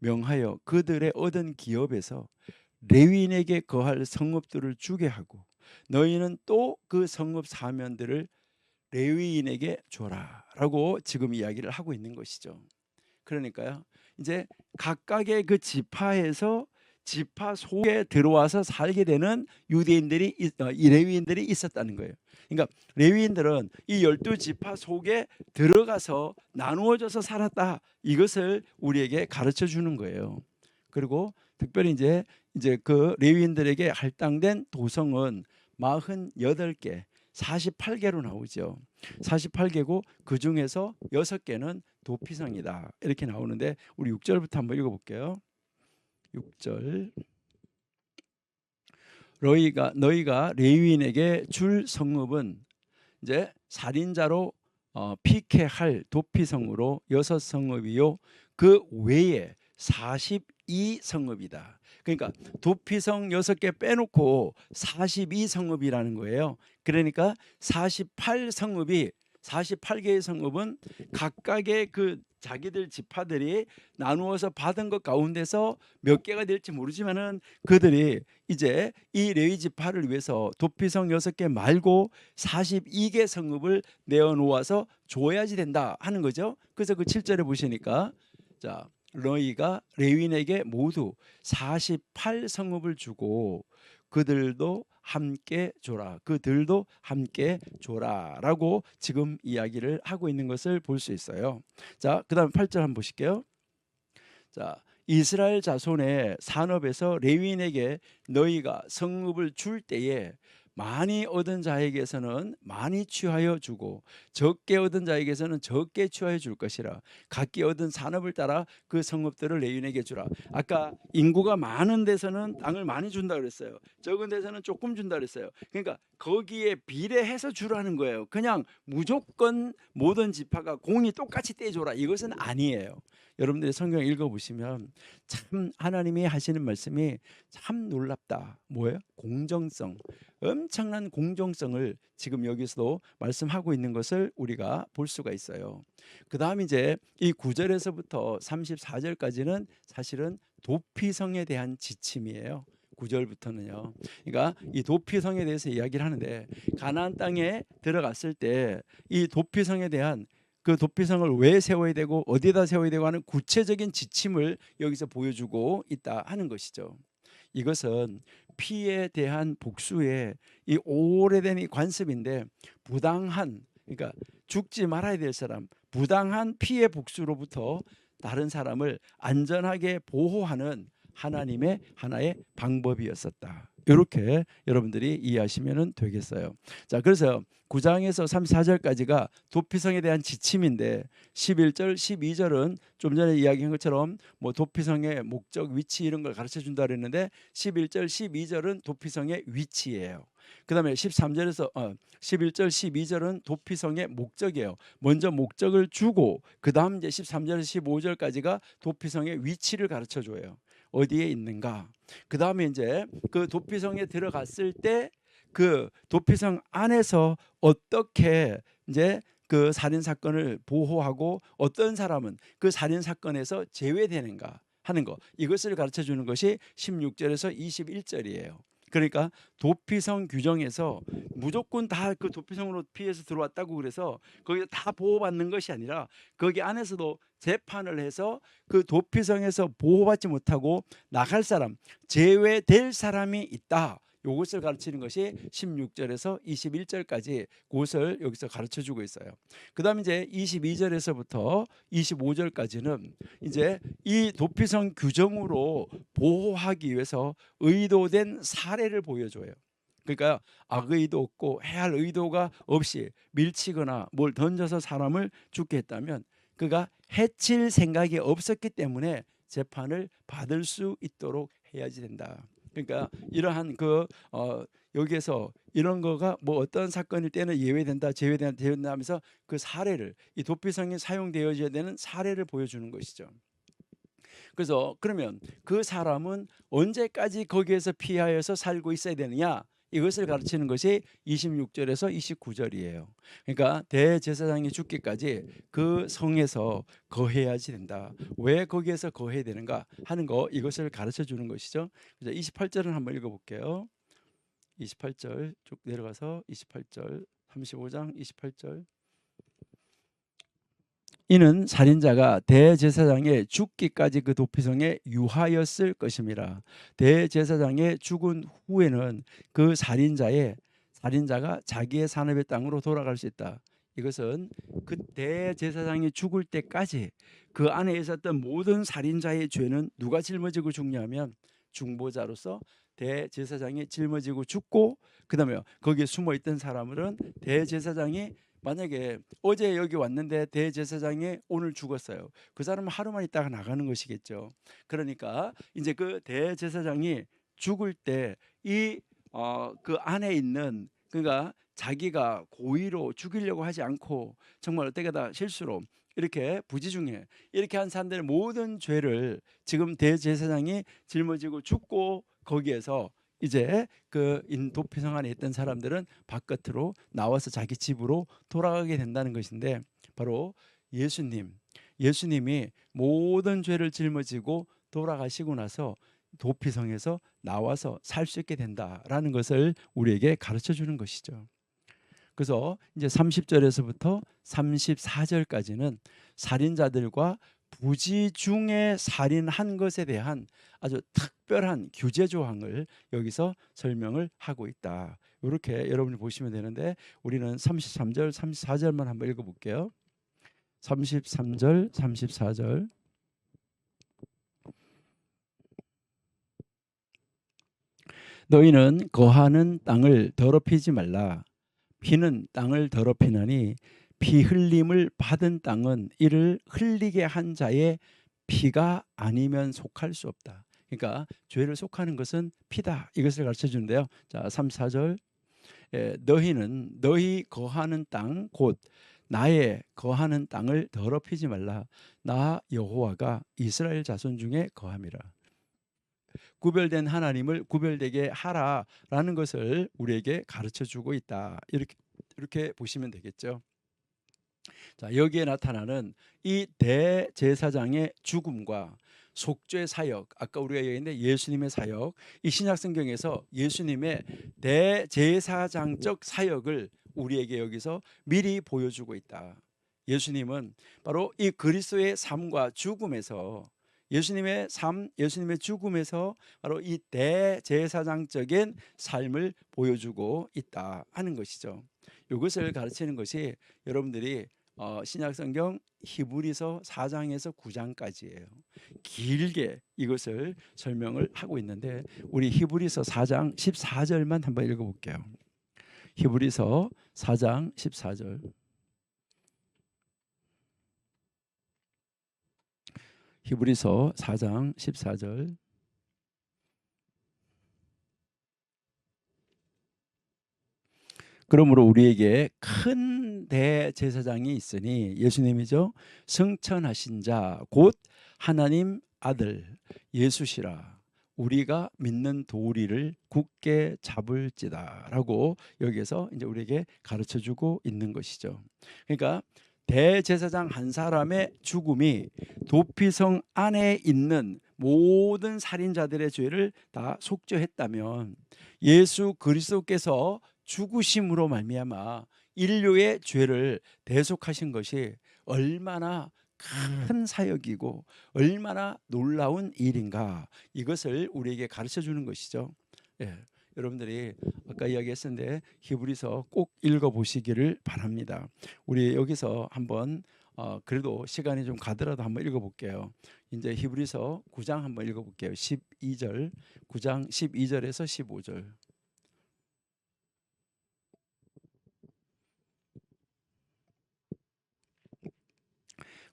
명하여 그들의 얻은 기업에서 레위인에게 거할 성읍들을 주게 하고 너희는 또 그 성읍 사면들을 레위인에게 줘라라고 지금 이야기를 하고 있는 것이죠. 그러니까요, 이제 각각의 그 지파에서 지파 속에 들어와서 살게 되는 유대인들이 이 레위인들이 있었다는 거예요. 그러니까 레위인들은 이 12지파 속에 들어가서 나누어져서 살았다. 이것을 우리에게 가르쳐 주는 거예요. 그리고 특별히 이제 그 레위인들에게 할당된 도성은 48개, 48개로 나오죠. 48개고 그 중에서 6개는 도피성이다. 이렇게 나오는데 우리 6절부터 한번 읽어볼게요. 6절 너희가 레위인에게 줄 성읍은 이제 살인자로 피케할 도피성으로 6성읍이요 그 외에 42성읍이다. 그러니까 도피성 6개 빼놓고 42성읍이라는 거예요. 그러니까 48성읍이 48개의 성읍은 각각의 그 자기들 지파들이 나누어서 받은 것 가운데서 몇 개가 될지 모르지만은 그들이 이제 이 레위 지파를 위해서 도피성 6개 말고 42개 성읍을 내어 놓아서 줘야지 된다 하는 거죠. 그래서 그 7절에 보시니까 자, 너희가 레위인에게 모두 48성읍을 주고 그들도 함께 줘라. 그들도 함께 줘라라고 지금 이야기를 하고 있는 것을 볼 수 있어요. 자, 그다음 8절 한번 보실게요. 자, 이스라엘 자손의 산업에서 레위인에게 너희가 성읍을 줄 때에 많이 얻은 자에게서는 많이 취하여 주고 적게 얻은 자에게서는 적게 취하여 줄 것이라. 각기 얻은 산업을 따라 그 성읍들을 레위인에게 주라. 아까 인구가 많은 데서는 땅을 많이 준다 그랬어요. 적은 데서는 조금 준다 그랬어요. 그러니까 거기에 비례해서 주라는 거예요. 그냥 무조건 모든 지파가 공이 똑같이 떼줘라 이것은 아니에요. 여러분들이 성경 읽어보시면 참 하나님이 하시는 말씀이 참 놀랍다. 뭐예요? 공정성. 엄청난 공정성을 지금 여기서도 말씀하고 있는 것을 우리가 볼 수가 있어요. 그 다음 이제 이 9절에서부터 34절까지는 사실은 도피성에 대한 지침이에요. 9절부터는요. 그러니까 이 도피성에 대해서 이야기를 하는데 가나안 땅에 들어갔을 때 이 도피성에 대한 그 도피성을 왜 세워야 되고 어디에다 세워야 되고 하는 구체적인 지침을 여기서 보여주고 있다 하는 것이죠. 이것은 피에 대한 복수의 이 오래된 이 관습인데 부당한 그러니까 죽지 말아야 될 사람 부당한 피의 복수로부터 다른 사람을 안전하게 보호하는 하나님의 하나의 방법이었었다. 이렇게 여러분들이 이해하시면 되겠어요. 자, 그래서 9장에서 34절까지가 도피성에 대한 지침인데 11절, 12절은 좀 전에 이야기한 것처럼 뭐 도피성의 목적, 위치 이런 걸 가르쳐 준다 그랬는데 11절, 12절은 도피성의 위치예요. 그다음에 13절에서 11절, 12절은 도피성의 목적이에요. 먼저 목적을 주고 그다음 이제 13절에서 15절까지가 도피성의 위치를 가르쳐 줘요. 어디에 있는가? 그다음에 이제 그 도피성에 들어갔을 때 그 도피성 안에서 어떻게 이제 그 살인 사건을 보호하고 어떤 사람은 그 살인 사건에서 제외되는가 하는 거, 이것을 가르쳐 주는 것이 16절에서 21절이에요. 그러니까 도피성 규정에서 무조건 다 그 도피성으로 피해서 들어왔다고 그래서 거기서 다 보호받는 것이 아니라 거기 안에서도 재판을 해서 그 도피성에서 보호받지 못하고 나갈 사람, 제외될 사람이 있다. 이것을 가르치는 것이 16절에서 21절까지 그것을 여기서 가르쳐 주고 있어요. 그다음 이제 22절에서부터 25절까지는 이제 이 도피성 규정으로 보호하기 위해서 의도된 사례를 보여줘요. 그러니까 악의도 없고 해할 의도가 없이 밀치거나 뭘 던져서 사람을 죽게 했다면 그가 해칠 생각이 없었기 때문에 재판을 받을 수 있도록 해야지 된다. 그러니까 이러한 여기에서 이런 거가 뭐 어떤 사건일 때는 예외된다, 제외된다 하면서 그 사례를, 이 도피성이 사용되어져야 되는 사례를 보여주는 것이죠. 그래서 그러면 그 사람은 언제까지 거기에서 피하여서 살고 있어야 되느냐? 이것을 가르치는 것이 26절에서 29절이에요. 그러니까 대제사장이 죽기까지 그 성에서 거해야지 된다. 왜 거기에서 거해야 되는가 하는 거, 이것을 가르쳐 주는 것이죠. 그래서 28절은 한번 읽어볼게요. 28절 쭉 내려가서 28절, 35장 28절. 이는 살인자가 대제사장의 죽기까지 그 도피성에 유하였을 것임이라. 대제사장의 죽은 후에는 그 살인자가 자기의 산업의 땅으로 돌아갈 수 있다. 이것은 그 대제사장이 죽을 때까지 그 안에 있었던 모든 살인자의 죄는 누가 짊어지고 죽냐면 중보자로서 대제사장이 짊어지고 죽고, 그다음에 거기에 숨어 있던 사람들은 대제사장이, 만약에 어제 여기 왔는데 대제사장이 오늘 죽었어요. 그 사람은 하루만 있다가 나가는 것이겠죠. 그러니까 이제 그 대제사장이 죽을 때 이 그 안에 있는, 그러니까 자기가 고의로 죽이려고 하지 않고 정말 어떻게다 실수로 이렇게 부지중에 이렇게 한 사람들의 모든 죄를 지금 대제사장이 짊어지고 죽고, 거기에서 이제 그 도피성 안에 있던 사람들은 바깥으로 나와서 자기 집으로 돌아가게 된다는 것인데, 바로 예수님이 모든 죄를 짊어지고 돌아가시고 나서 도피성에서 나와서 살 수 있게 된다라는 것을 우리에게 가르쳐 주는 것이죠. 그래서 이제 30절에서부터 34절까지는 살인자들과 부지 중에 살인한 것에 대한 아주 특별한 규제 조항을 여기서 설명을 하고 있다. 이렇게 여러분이 보시면 되는데, 우리는 33절, 34절만 한번 읽어볼게요. 33절, 34절. 너희는 거하는 땅을 더럽히지 말라. 피는 땅을 더럽히나니 피 흘림을 받은 땅은 이를 흘리게 한 자의 피가 아니면 속할 수 없다. 그러니까 죄를 속하는 것은 피다. 이것을 가르쳐 주는데요. 자, 3, 4절. 너희는 너희 거하는 땅 곧 나의 거하는 땅을 더럽히지 말라. 나 여호와가 이스라엘 자손 중에 거함이라. 구별된 하나님을 구별되게 하라라는 것을 우리에게 가르쳐 주고 있다. 이렇게 보시면 되겠죠. 자, 여기에 나타나는 이 대제사장의 죽음과 속죄 사역, 아까 우리가 얘기했는데 예수님의 사역, 이 신약 성경에서 예수님의 대제사장적 사역을 우리에게 여기서 미리 보여주고 있다. 예수님은 바로 이 그리스도의 삶과 죽음에서, 예수님의 삶, 예수님의 죽음에서 바로 이 대제사장적인 삶을 보여주고 있다 하는 것이죠. 이것을 가르치는 것이 여러분들이 신약 성경 히브리서 4장에서 9장까지예요. 길게 이것을 설명을 하고 있는데 우리 히브리서 4장 14절만 한번 읽어볼게요. 히브리서 4장 14절. 히브리서 4장 14절. 그러므로 우리에게 큰 대제사장이 있으니 예수님이죠. 승천하신 자 곧 하나님 아들 예수시라. 우리가 믿는 도리를 굳게 잡을지다라고 여기에서 이제 우리에게 가르쳐 주고 있는 것이죠. 그러니까 대제사장 한 사람의 죽음이 도피성 안에 있는 모든 살인자들의 죄를 다 속죄했다면 예수 그리스도께서 죽으심으로 말미암아 인류의 죄를 대속하신 것이 얼마나 큰 사역이고 얼마나 놀라운 일인가, 이것을 우리에게 가르쳐 주는 것이죠. 예, 여러분들이 아까 이야기했었는데 히브리서 꼭 읽어보시기를 바랍니다. 우리 여기서 한번 그래도 시간이 좀 가더라도 한번 읽어볼게요. 이제 히브리서 9장 한번 읽어볼게요. 12절, 9장 12절에서 15절.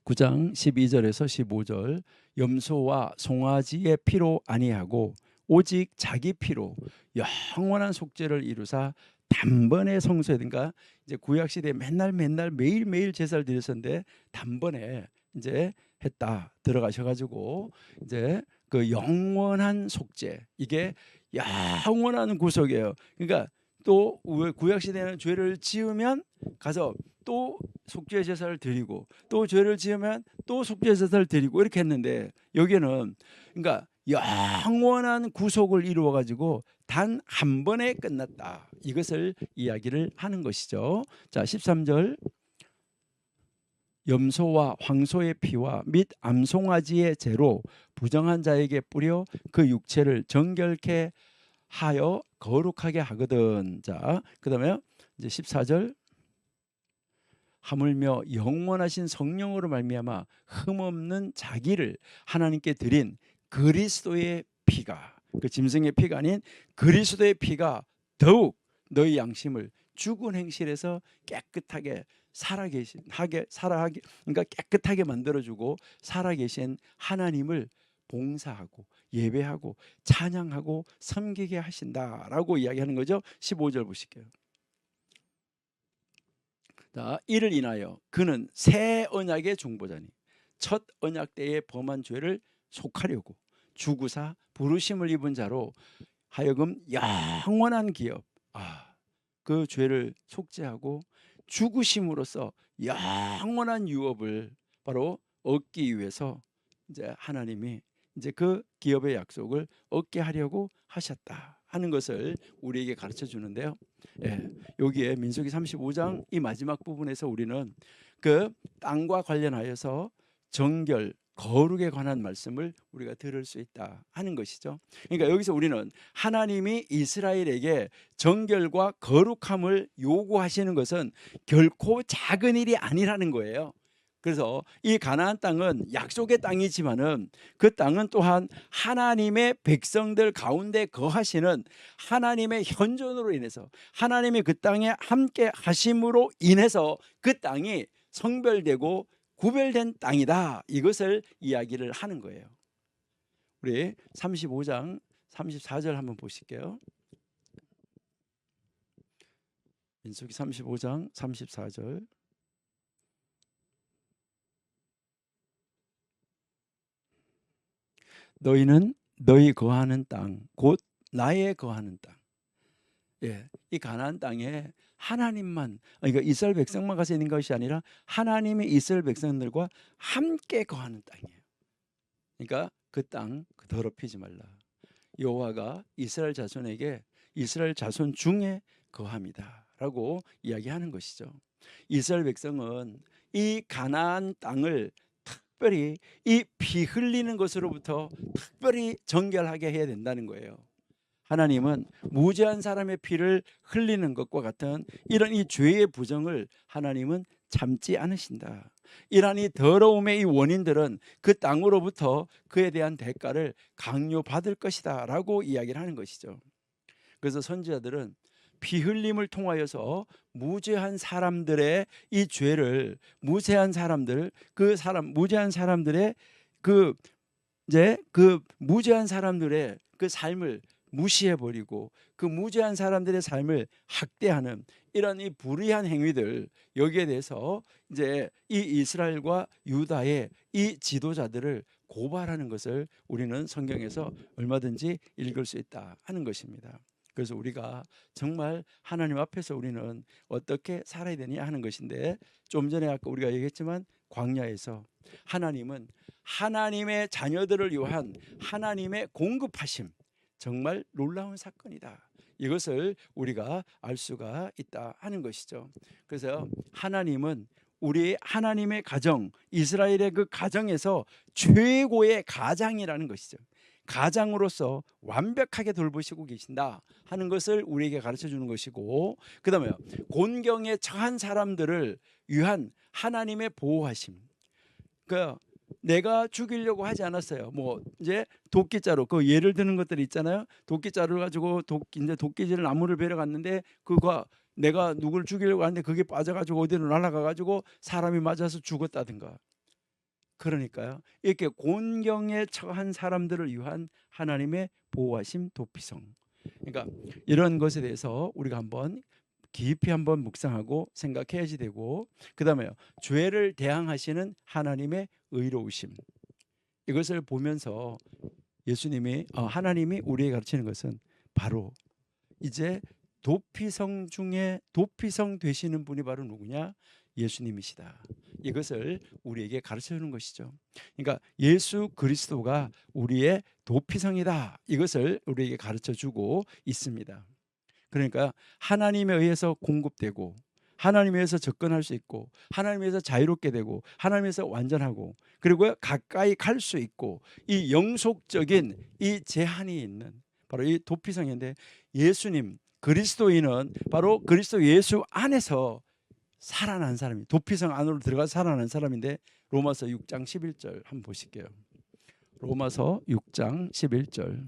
9장 12절에서 15절. 염소와 송아지의 피로 아니하고 오직 자기 피로 영원한 속죄를 이루사 단번에 성소에든가, 이제 구약 시대에 맨날 매일매일 제사를 드렸었는데 단번에 이제 했다 들어가셔가지고 이제 그 영원한 속죄, 이게 영원한 구속이에요. 그러니까 또 구약 시대에는 죄를 지으면 가서 또 속죄 제사를 드리고 또 죄를 지으면 또 속죄 제사를 드리고 이렇게 했는데 여기는 그러니까 영원한 구속을 이루어 가지고 단 한 번에 끝났다, 이것을 이야기를 하는 것이죠. 자, 13절. 염소와 황소의 피와 및 암송아지의 재로 부정한 자에게 뿌려 그 육체를 정결케 하여 거룩하게 하거든. 자, 그다음에 이제 14절. 하물며 영원하신 성령으로 말미암아 흠없는 자기를 하나님께 드린 그리스도의 피가, 그 짐승의 피가 아닌 그리스도의 피가 더욱 너희 양심을 죽은 행실에서 깨끗하게 그러니까 깨끗하게 만들어주고 살아계신 하나님을 봉사하고 예배하고 찬양하고 섬기게 하신다라고 이야기하는 거죠. 15절 보실게요. 자, 이를 인하여 그는 새 언약의 중보자니 첫 언약 때의 범한 죄를 속하려고 주구사 부르심을 입은 자로 하여금 영원한 기업, 그 죄를 속죄하고 죽으심으로써 영원한 유업을 바로 얻기 위해서 이제 하나님이 이제 그 기업의 약속을 얻게 하려고 하셨다 하는 것을 우리에게 가르쳐 주는데요. 예, 여기에 민수기 35장 이 마지막 부분에서 우리는 그 땅과 관련하여서 정결, 거룩에 관한 말씀을 우리가 들을 수 있다 하는 것이죠. 그러니까 여기서 우리는 하나님이 이스라엘에게 정결과 거룩함을 요구하시는 것은 결코 작은 일이 아니라는 거예요. 그래서 이 가나안 땅은 약속의 땅이지만은 그 땅은 또한 하나님의 백성들 가운데 거하시는 하나님의 현존으로 인해서, 하나님이 그 땅에 함께 하심으로 인해서 그 땅이 성별되고 구별된 땅이다, 이것을 이야기를 하는 거예요. 우리 35장 34절 한번 보실게요. 민수기 35장 34절. 너희는 너희 거하는 땅 곧 나의 거하는 땅. 예, 이 가나안 땅에 하나님만, 그러니까 이스라엘 백성만 가서 있는 것이 아니라 하나님이 이스라엘 백성들과 함께 거하는 땅이에요. 그러니까 그 땅 더럽히지 말라. 여호와가 이스라엘 자손에게 이스라엘 자손 중에 거함이다라고 이야기하는 것이죠. 이스라엘 백성은 이 가나안 땅을 특별히 이 피 흘리는 것으로부터 특별히 정결하게 해야 된다는 거예요. 하나님은 무죄한 사람의 피를 흘리는 것과 같은 이런 이 죄의 부정을 하나님은 참지 않으신다. 이러한 이 더러움의 이 원인들은 그 땅으로부터 그에 대한 대가를 강요받을 것이다 라고 이야기를 하는 것이죠. 그래서 선지자들은 피 흘림을 통하여서 무죄한 사람들의 이 죄를, 무죄한 사람들의 그 무죄한 사람들의 그 삶을 무시해버리고 그 무죄한 사람들의 삶을 학대하는 이런 이 불의한 행위들, 여기에 대해서 이제 이 이스라엘과 유다의 이 지도자들을 고발하는 것을 우리는 성경에서 얼마든지 읽을 수 있다 하는 것입니다. 그래서 우리가 정말 하나님 앞에서 우리는 어떻게 살아야 되냐 하는 것인데, 좀 전에 아까 우리가 얘기했지만 광야에서 하나님은 하나님의 자녀들을 위한 하나님의 공급하심, 정말 놀라운 사건이다. 이것을 우리가 알 수가 있다 하는 것이죠. 그래서 하나님은 우리 하나님의 가정, 이스라엘의 그 가정에서 최고의 가장이라는 것이죠. 가장으로서 완벽하게 돌보시고 계신다 하는 것을 우리에게 가르쳐 주는 것이고, 그 다음에 곤경에 처한 사람들을 위한 하나님의 보호하심. 그 내가 죽이려고 하지 않았어요. 뭐 이제 도끼자루, 그 예를 드는 것들이 있잖아요. 도끼자루를 가지고 이제 도끼질 나무를 베러 갔는데, 그거 내가 누굴 죽이려고 하는데 그게 빠져가지고 어디로 날아가가지고 사람이 맞아서 죽었다든가. 그러니까요, 이렇게 곤경에 처한 사람들을 위한 하나님의 보호하심, 도피성. 그러니까 이런 것에 대해서 우리가 한번 깊이 한번 묵상하고 생각해야지 되고, 그 다음에 죄를 대항하시는 하나님의 의로우심, 이것을 보면서 예수님이 하나님이 우리에게 가르치는 것은 바로 이제 도피성 중에 도피성 되시는 분이 바로 누구냐? 예수님이시다. 이것을 우리에게 가르쳐주는 것이죠. 그러니까 예수 그리스도가 우리의 도피성이다, 이것을 우리에게 가르쳐주고 있습니다. 그러니까 하나님에 의해서 공급되고, 하나님에 의해서 접근할 수 있고, 하나님에 의해서 자유롭게 되고, 하나님에 의해서 완전하고, 그리고 가까이 갈 수 있고, 이 영속적인 이 제한이 있는 바로 이 도피성인데, 예수님 그리스도인은 바로 그리스도 예수 안에서 살아난 사람이, 도피성 안으로 들어가서 살아난 사람인데, 로마서 6장 11절 한번 보실게요. 로마서 6장 11절.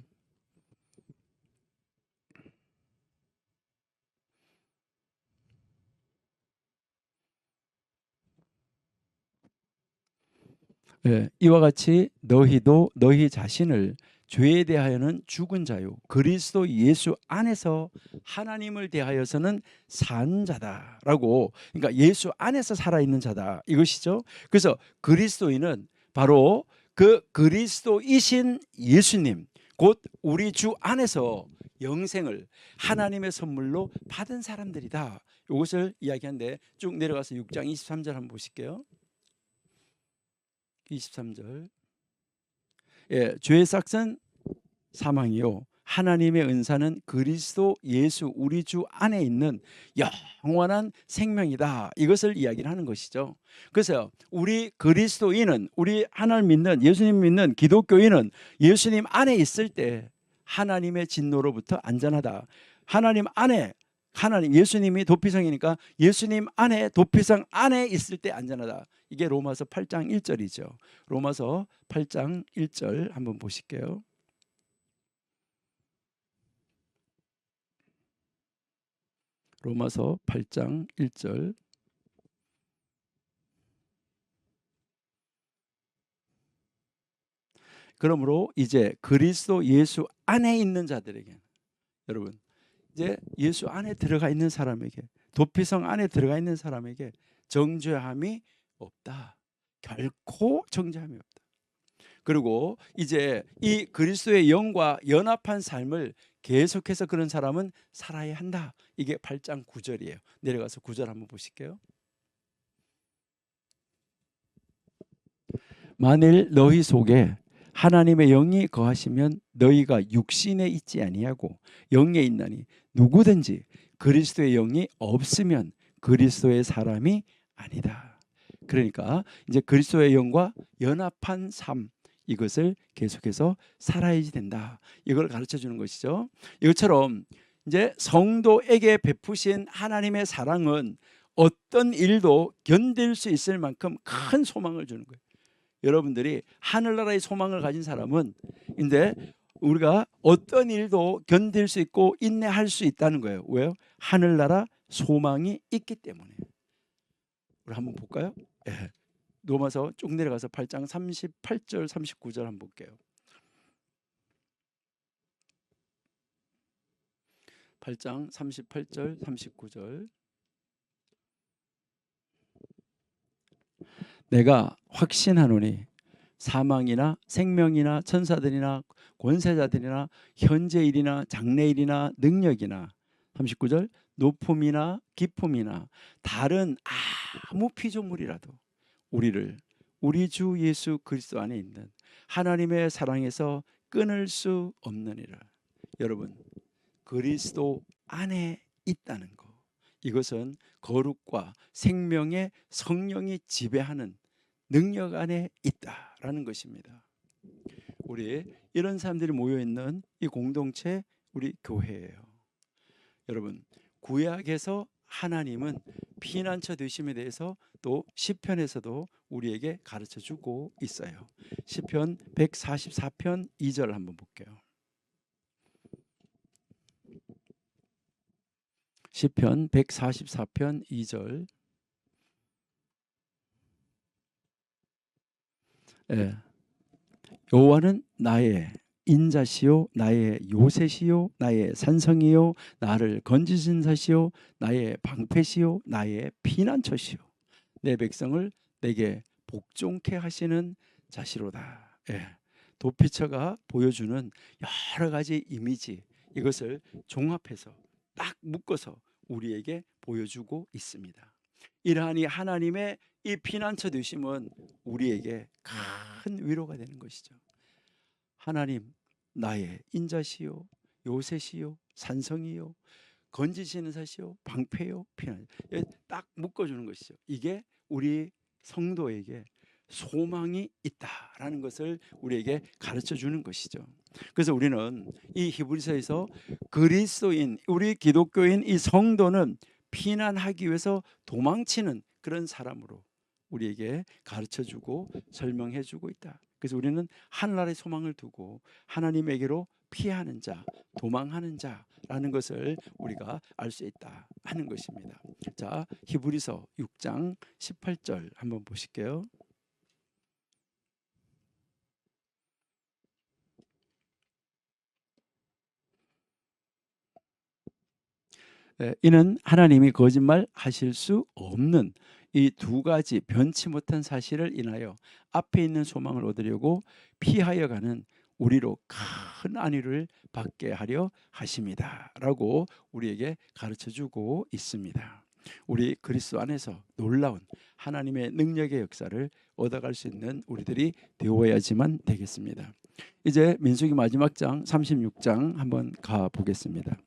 예, 이와 같이 너희도 너희 자신을 죄에 대하여는 죽은 자요 그리스도 예수 안에서 하나님을 대하여서는 산 자다라고. 그러니까 예수 안에서 살아있는 자다, 이것이죠. 그래서 그리스도인은 바로 그 그리스도이신 예수님, 곧 우리 주 안에서 영생을 하나님의 선물로 받은 사람들이다, 이것을 이야기하는데, 쭉 내려가서 6장 23절 한번 보실게요. 23절. 예, 죄의 삭은 사망이요 하나님의 은사는 그리스도 예수 우리 주 안에 있는 영원한 생명이다, 이것을 이야기를 하는 것이죠. 그래서 우리 그리스도인은, 우리 하나님 믿는, 예수님 믿는 기독교인은 예수님 안에 있을 때 하나님의 진노로부터 안전하다. 하나님 안에, 하나님 예수님이 도피성이니까 예수님 안에, 도피성 안에 있을 때 안전하다. 이게 로마서 8장 1절이죠. 로마서 8장 1절 한번 보실게요. 로마서 8장 1절. 그러므로 이제 그리스도 예수 안에 있는 자들에게, 여러분 이제 예수 안에 들어가 있는 사람에게, 도피성 안에 들어가 있는 사람에게 정죄함이 없다. 결코 정죄함이 없다. 그리고 이제 이 그리스도의 영과 연합한 삶을 계속해서 그런 사람은 살아야 한다. 이게 8장 9절이에요. 내려가서 9절 한번 보실게요. 만일 너희 속에 하나님의 영이 거하시면 너희가 육신에 있지 아니하고 영에 있나니, 누구든지 그리스도의 영이 없으면 그리스도의 사람이 아니다. 그러니까 이제 그리스도의 영과 연합한 삶, 이것을 계속해서 살아야지 된다. 이걸 가르쳐 주는 것이죠. 이것처럼 이제 성도에게 베푸신 하나님의 사랑은 어떤 일도 견딜 수 있을 만큼 큰 소망을 주는 거예요. 여러분들이 하늘나라의 소망을 가진 사람은 이제 우리가 어떤 일도 견딜 수 있고 인내할 수 있다는 거예요. 왜요? 하늘나라 소망이 있기 때문에. 우리 한번 볼까요? 예. 로마서 쭉 내려가서 8장 38절 39절 한번 볼게요. 8장 38절 39절. 내가 확신하노니 사망이나 생명이나 천사들이나 권세자들이나 현재일이나 장래일이나 능력이나 39절 높음이나 깊음이나 다른 아무 피조물이라도 우리를 우리 주 예수 그리스도 안에 있는 하나님의 사랑에서 끊을 수 없느니라. 여러분, 그리스도 안에 있다는 것, 이것은 거룩과 생명의 성령이 지배하는 능력 안에 있다라는 것입니다. 우리 이런 사람들이 모여있는 이 공동체, 우리 교회예요. 여러분, 구약에서 하나님은 피난처 되심에 대해서 또 시편에서도 우리에게 가르쳐 주고 있어요. 시편 144편 2절 한번 볼게요. 시편 144편 2절. 예. 여호와는 나의 인자시요 나의 요새시요 나의 산성이요 나를 건지신 자시요 나의 방패시요 나의 피난처시요 내 백성을 내게 복종케 하시는 자시로다. 예. 도피처가 보여주는 여러 가지 이미지, 이것을 종합해서 딱 묶어서 우리에게 보여주고 있습니다. 이러한 이 하나님의 이 피난처 되심은 우리에게 큰 위로가 되는 것이죠. 하나님, 나의 인자시요 요새시요 산성이요 건지시는 사시요 방패요 피난, 딱 묶어주는 것이죠. 이게 우리 성도에게 소망이 있다라는 것을 우리에게 가르쳐 주는 것이죠. 그래서 우리는 이 히브리서에서 그리스도인, 우리 기독교인 이 성도는 피난하기 위해서 도망치는 그런 사람으로 우리에게 가르쳐 주고 설명해 주고 있다. 그래서 우리는 하늘나라의 소망을 두고 하나님에게로 피하는 자, 도망하는 자라는 것을 우리가 알 수 있다 하는 것입니다. 자, 히브리서 6장 18절 한번 보실게요. 이는 하나님이 거짓말 하실 수 없는 이 두 가지 변치 못한 사실을 인하여 앞에 있는 소망을 얻으려고 피하여 가는 우리로 큰 안위를 받게 하려 하십니다 라고 우리에게 가르쳐주고 있습니다. 우리 그리스도 안에서 놀라운 하나님의 능력의 역사를 얻어갈 수 있는 우리들이 되어야지만 되겠습니다. 이제 민수기 마지막 장 36장 한번 가보겠습니다.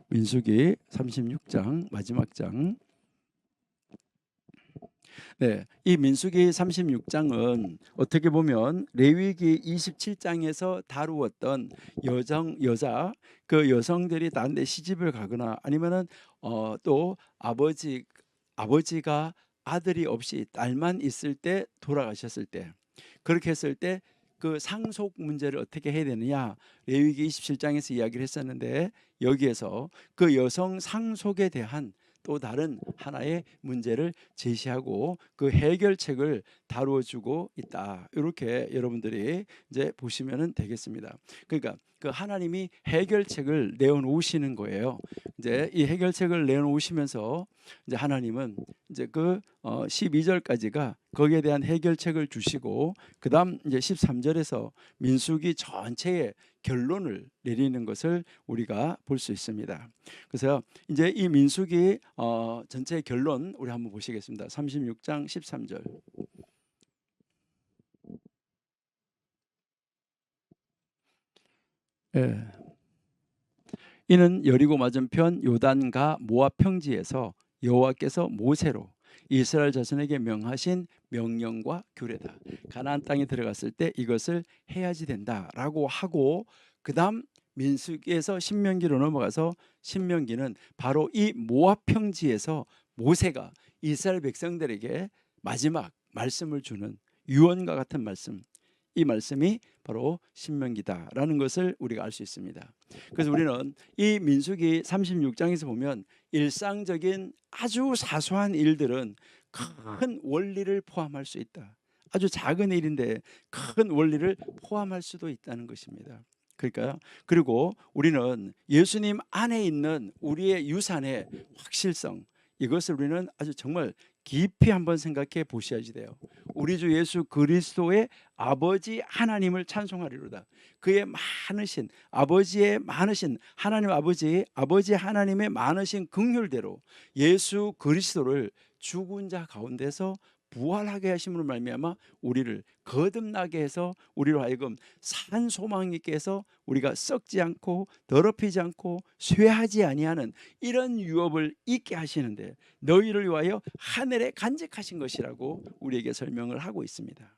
민수기 36장 마지막 장. 네, 이 민수기 36장은 어떻게 보면 레위기 27장에서 다루었던 여자 그 여성들이 다른 데 시집을 가거나 아니면은 또 아버지가 아들이 없이 딸만 있을 때 돌아가셨을 때, 그렇게 했을 때 그 상속 문제를 어떻게 해야 되느냐, 레위기 27장에서 이야기를 했었는데 여기에서 그 여성 상속에 대한 또 다른 하나의 문제를 제시하고 그 해결책을 다루어주고 있다. 이렇게 여러분들이 이제 보시면 되겠습니다. 그러니까 그 하나님이 해결책을 내어놓으시는 거예요. 이제 이 해결책을 내어놓으시면서 이제 하나님은 이제 그 12절까지가 거기에 대한 해결책을 주시고, 그다음 이제 13절에서 민수기 전체의 결론을 내리는 것을 우리가 볼 수 있습니다. 그래서 이제 이 민수기 전체의 결론 우리 한번 보시겠습니다. 36장 13절. 예. 이는 여리고 맞은편 요단과 모압 평지에서 여호와께서 모세로 이스라엘 자손에게 명하신 명령과 규례다. 가나안 땅에 들어갔을 때 이것을 해야지 된다라고 하고, 그다음 민수기에서 신명기로 넘어가서 신명기는 바로 이 모압 평지에서 모세가 이스라엘 백성들에게 마지막 말씀을 주는 유언과 같은 말씀, 이 말씀이 바로 신명기다라는 것을 우리가 알 수 있습니다. 그래서 우리는 이 민수기 36장에서 보면 일상적인 아주 사소한 일들은 큰 원리를 포함할 수 있다. 아주 작은 일인데 큰 원리를 포함할 수도 있다는 것입니다. 그러니까요. 그리고 우리는 예수님 안에 있는 우리의 유산의 확실성, 이것을 우리는 아주 정말 깊이 한번 생각해 보셔야지 돼요. 우리 주 예수 그리스도의 아버지 하나님을 찬송하리로다. 그의 많으신 아버지의 많으신 하나님 아버지 하나님의 많으신 긍휼대로 예수 그리스도를 죽은 자 가운데서 부활하게 하심으로 말미암아 우리를 거듭나게 해서 우리로 하여금 산 소망 있게 해서 우리가 썩지 않고 더럽히지 않고 쇠하지 아니하는 이런 유업을 있게 하시는데, 너희를 위하여 하늘에 간직하신 것이라고 우리에게 설명을 하고 있습니다.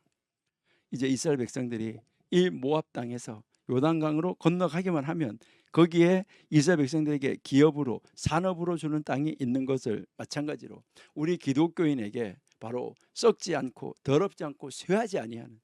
이제 이스라엘 백성들이 이 모압 땅에서 요단강으로 건너가기만 하면 거기에 이스라엘 백성들에게 기업으로 산업으로 주는 땅이 있는 것을 마찬가지로 우리 기독교인에게 바로 썩지 않고 더럽지 않고 쇠하지 아니하는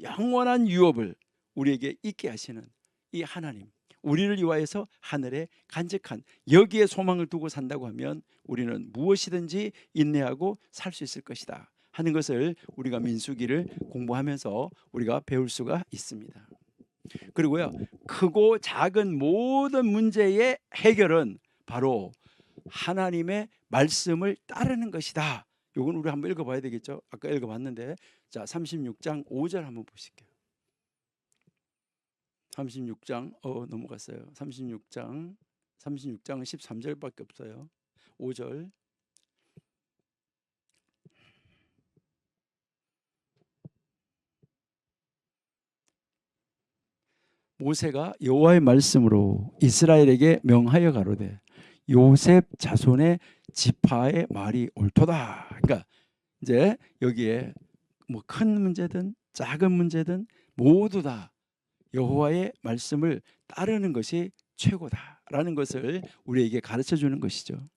영원한 유업을 우리에게 있게 하시는 이 하나님, 우리를 위하여서 하늘에 간직한 여기에 소망을 두고 산다고 하면 우리는 무엇이든지 인내하고 살 수 있을 것이다 하는 것을 우리가 민수기를 공부하면서 우리가 배울 수가 있습니다. 그리고요, 크고 작은 모든 문제의 해결은 바로 하나님의 말씀을 따르는 것이다. 이건 우리 한번 읽어봐야 되겠죠. 아까 읽어봤는데, 자 36장 5절 한번 보실게요. 36장 넘어갔어요. 36장은 13절밖에 없어요. 5절. 모세가 여호와의 말씀으로 이스라엘에게 명하여 가로되 요셉 자손의 지파의 말이 옳도다. 그러니까 이제 여기에 뭐 큰 문제든 작은 문제든 모두 다 여호와의 말씀을 따르는 것이 최고다라는 것을 우리에게 가르쳐 주는 것이죠.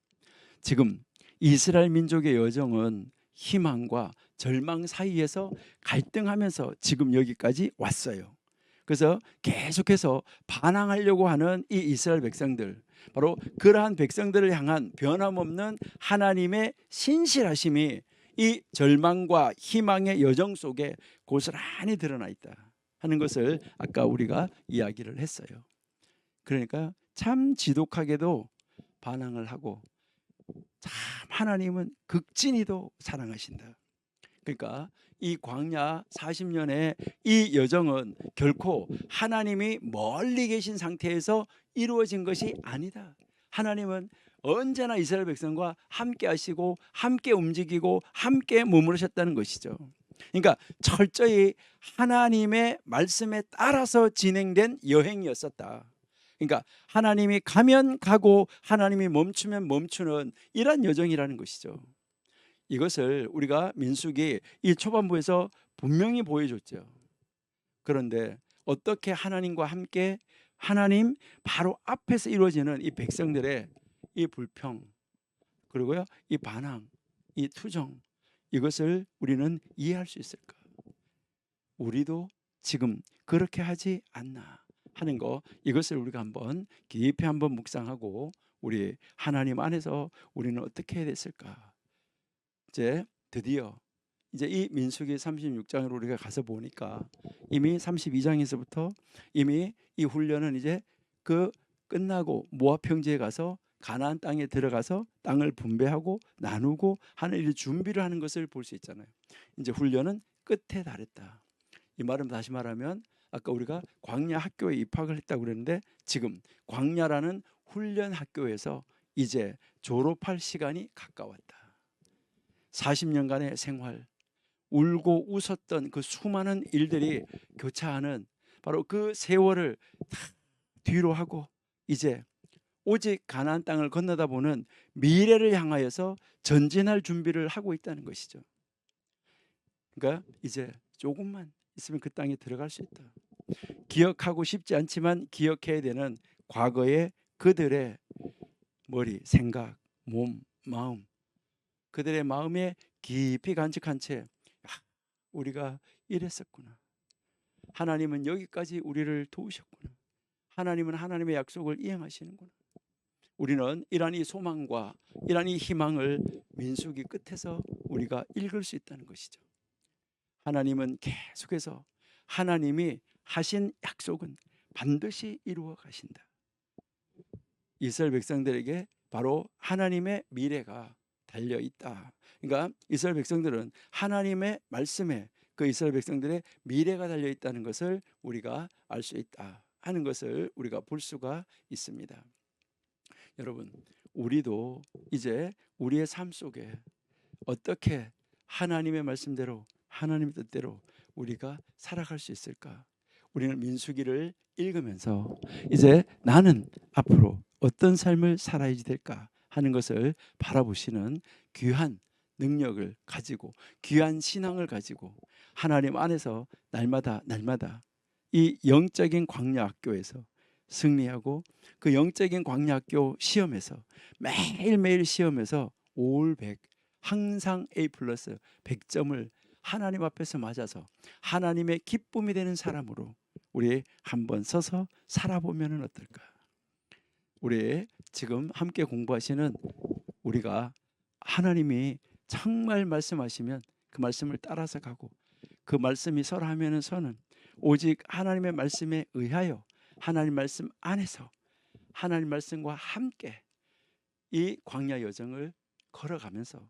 지금 이스라엘 민족의 여정은 희망과 절망 사이에서 갈등하면서 지금 여기까지 왔어요. 그래서 계속해서 반항하려고 하는 이 이스라엘 백성들, 바로 그러한 백성들을 향한 변함없는 하나님의 신실하심이 이 절망과 희망의 여정 속에 고스란히 드러나 있다 하는 것을 아까 우리가 이야기를 했어요. 그러니까 참 지독하게도 반항을 하고 참 하나님은 극진히도 사랑하신다. 그러니까 이 광야 40년의 이 여정은 결코 하나님이 멀리 계신 상태에서 이루어진 것이 아니다. 하나님은 언제나 이스라엘 백성과 함께 하시고 함께 움직이고 함께 머무르셨다는 것이죠. 그러니까 철저히 하나님의 말씀에 따라서 진행된 여행이었었다. 그러니까 하나님이 가면 가고 하나님이 멈추면 멈추는 이런 여정이라는 것이죠. 이것을 우리가 민수기 이 초반부에서 분명히 보여줬죠. 그런데 어떻게 하나님과 함께 하나님 바로 앞에서 이루어지는 이 백성들의 이 불평, 그리고요 이 반항, 이 투정, 이것을 우리는 이해할 수 있을까? 우리도 지금 그렇게 하지 않나 하는 거, 이것을 우리가 한번 깊이 한번 묵상하고 우리 하나님 안에서 우리는 어떻게 해야 됐을까? 이제 드디어 이제 이 민수기 36장으로 우리가 가서 보니까 이미 32장에서부터 이미 이 훈련은 이제 그 끝나고 모압 평지에 가서 가나안 땅에 들어가서 땅을 분배하고 나누고 하는 일 준비를 하는 것을 볼 수 있잖아요. 이제 훈련은 끝에 달했다. 이 말은 다시 말하면 아까 우리가 광야 학교에 입학을 했다고 그랬는데 지금 광야라는 훈련 학교에서 이제 졸업할 시간이 가까웠다. 40년간의 생활, 울고 웃었던 그 수많은 일들이 교차하는 바로 그 세월을 다 뒤로 하고 이제 오직 가나안 땅을 건너다 보는 미래를 향하여서 전진할 준비를 하고 있다는 것이죠. 그러니까 이제 조금만 있으면 그 땅에 들어갈 수 있다. 기억하고 싶지 않지만 기억해야 되는 과거의 그들의 머리, 생각, 몸, 마음, 그들의 마음에 깊이 간직한 채 우리가 이랬었구나. 하나님은 여기까지 우리를 도우셨구나. 하나님은 하나님의 약속을 이행하시는구나. 우리는 이러한 이 소망과 이러한 이 희망을 민수기 끝에서 우리가 읽을 수 있다는 것이죠. 하나님은 계속해서 하나님이 하신 약속은 반드시 이루어 가신다. 이스라엘 백성들에게 바로 하나님의 미래가 달려 있다. 그러니까 이스라엘 백성들은 하나님의 말씀에 그 이스라엘 백성들의 미래가 달려 있다는 것을 우리가 알 수 있다 하는 것을 우리가 볼 수가 있습니다. 여러분, 우리도 이제 우리의 삶 속에 어떻게 하나님의 말씀대로 하나님의 뜻대로 우리가 살아갈 수 있을까? 우리는 민수기를 읽으면서 이제 나는 앞으로 어떤 삶을 살아야 될까 하는 것을 바라보시는 귀한 능력을 가지고 귀한 신앙을 가지고 하나님 안에서 날마다 이 영적인 광야 학교에서 승리하고 그 영적인 광야 학교 시험에서 매일매일 시험에서 올 100 항상 A 플러스 100점을 하나님 앞에서 맞아서 하나님의 기쁨이 되는 사람으로 우리 한번 서서 살아보면 어떨까? 우리 지금 함께 공부하시는 우리가 하나님이 정말 말씀하시면 그 말씀을 따라서 가고 그 말씀이 설하면은 서는 오직 하나님의 말씀에 의하여 하나님 말씀 안에서 하나님 말씀과 함께 이 광야 여정을 걸어가면서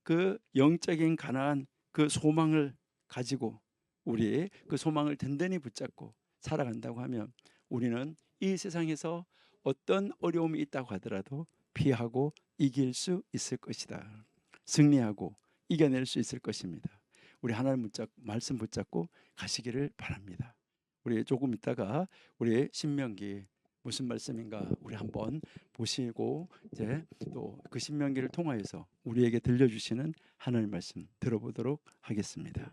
그 영적인 가나안 그 소망을 가지고 우리 그 소망을 든든히 붙잡고 살아간다고 하면 우리는 이 세상에서 어떤 어려움이 있다고 하더라도 피하고 이길 수 있을 것이다. 승리하고 이겨낼 수 있을 것입니다. 우리 하나님 말씀 붙잡고 가시기를 바랍니다. 우리 조금 있다가 우리 신명기 무슨 말씀인가 우리 한번 보시고 이제 또 그 신명기를 통하여서 우리에게 들려주시는 하나님 말씀 들어보도록 하겠습니다.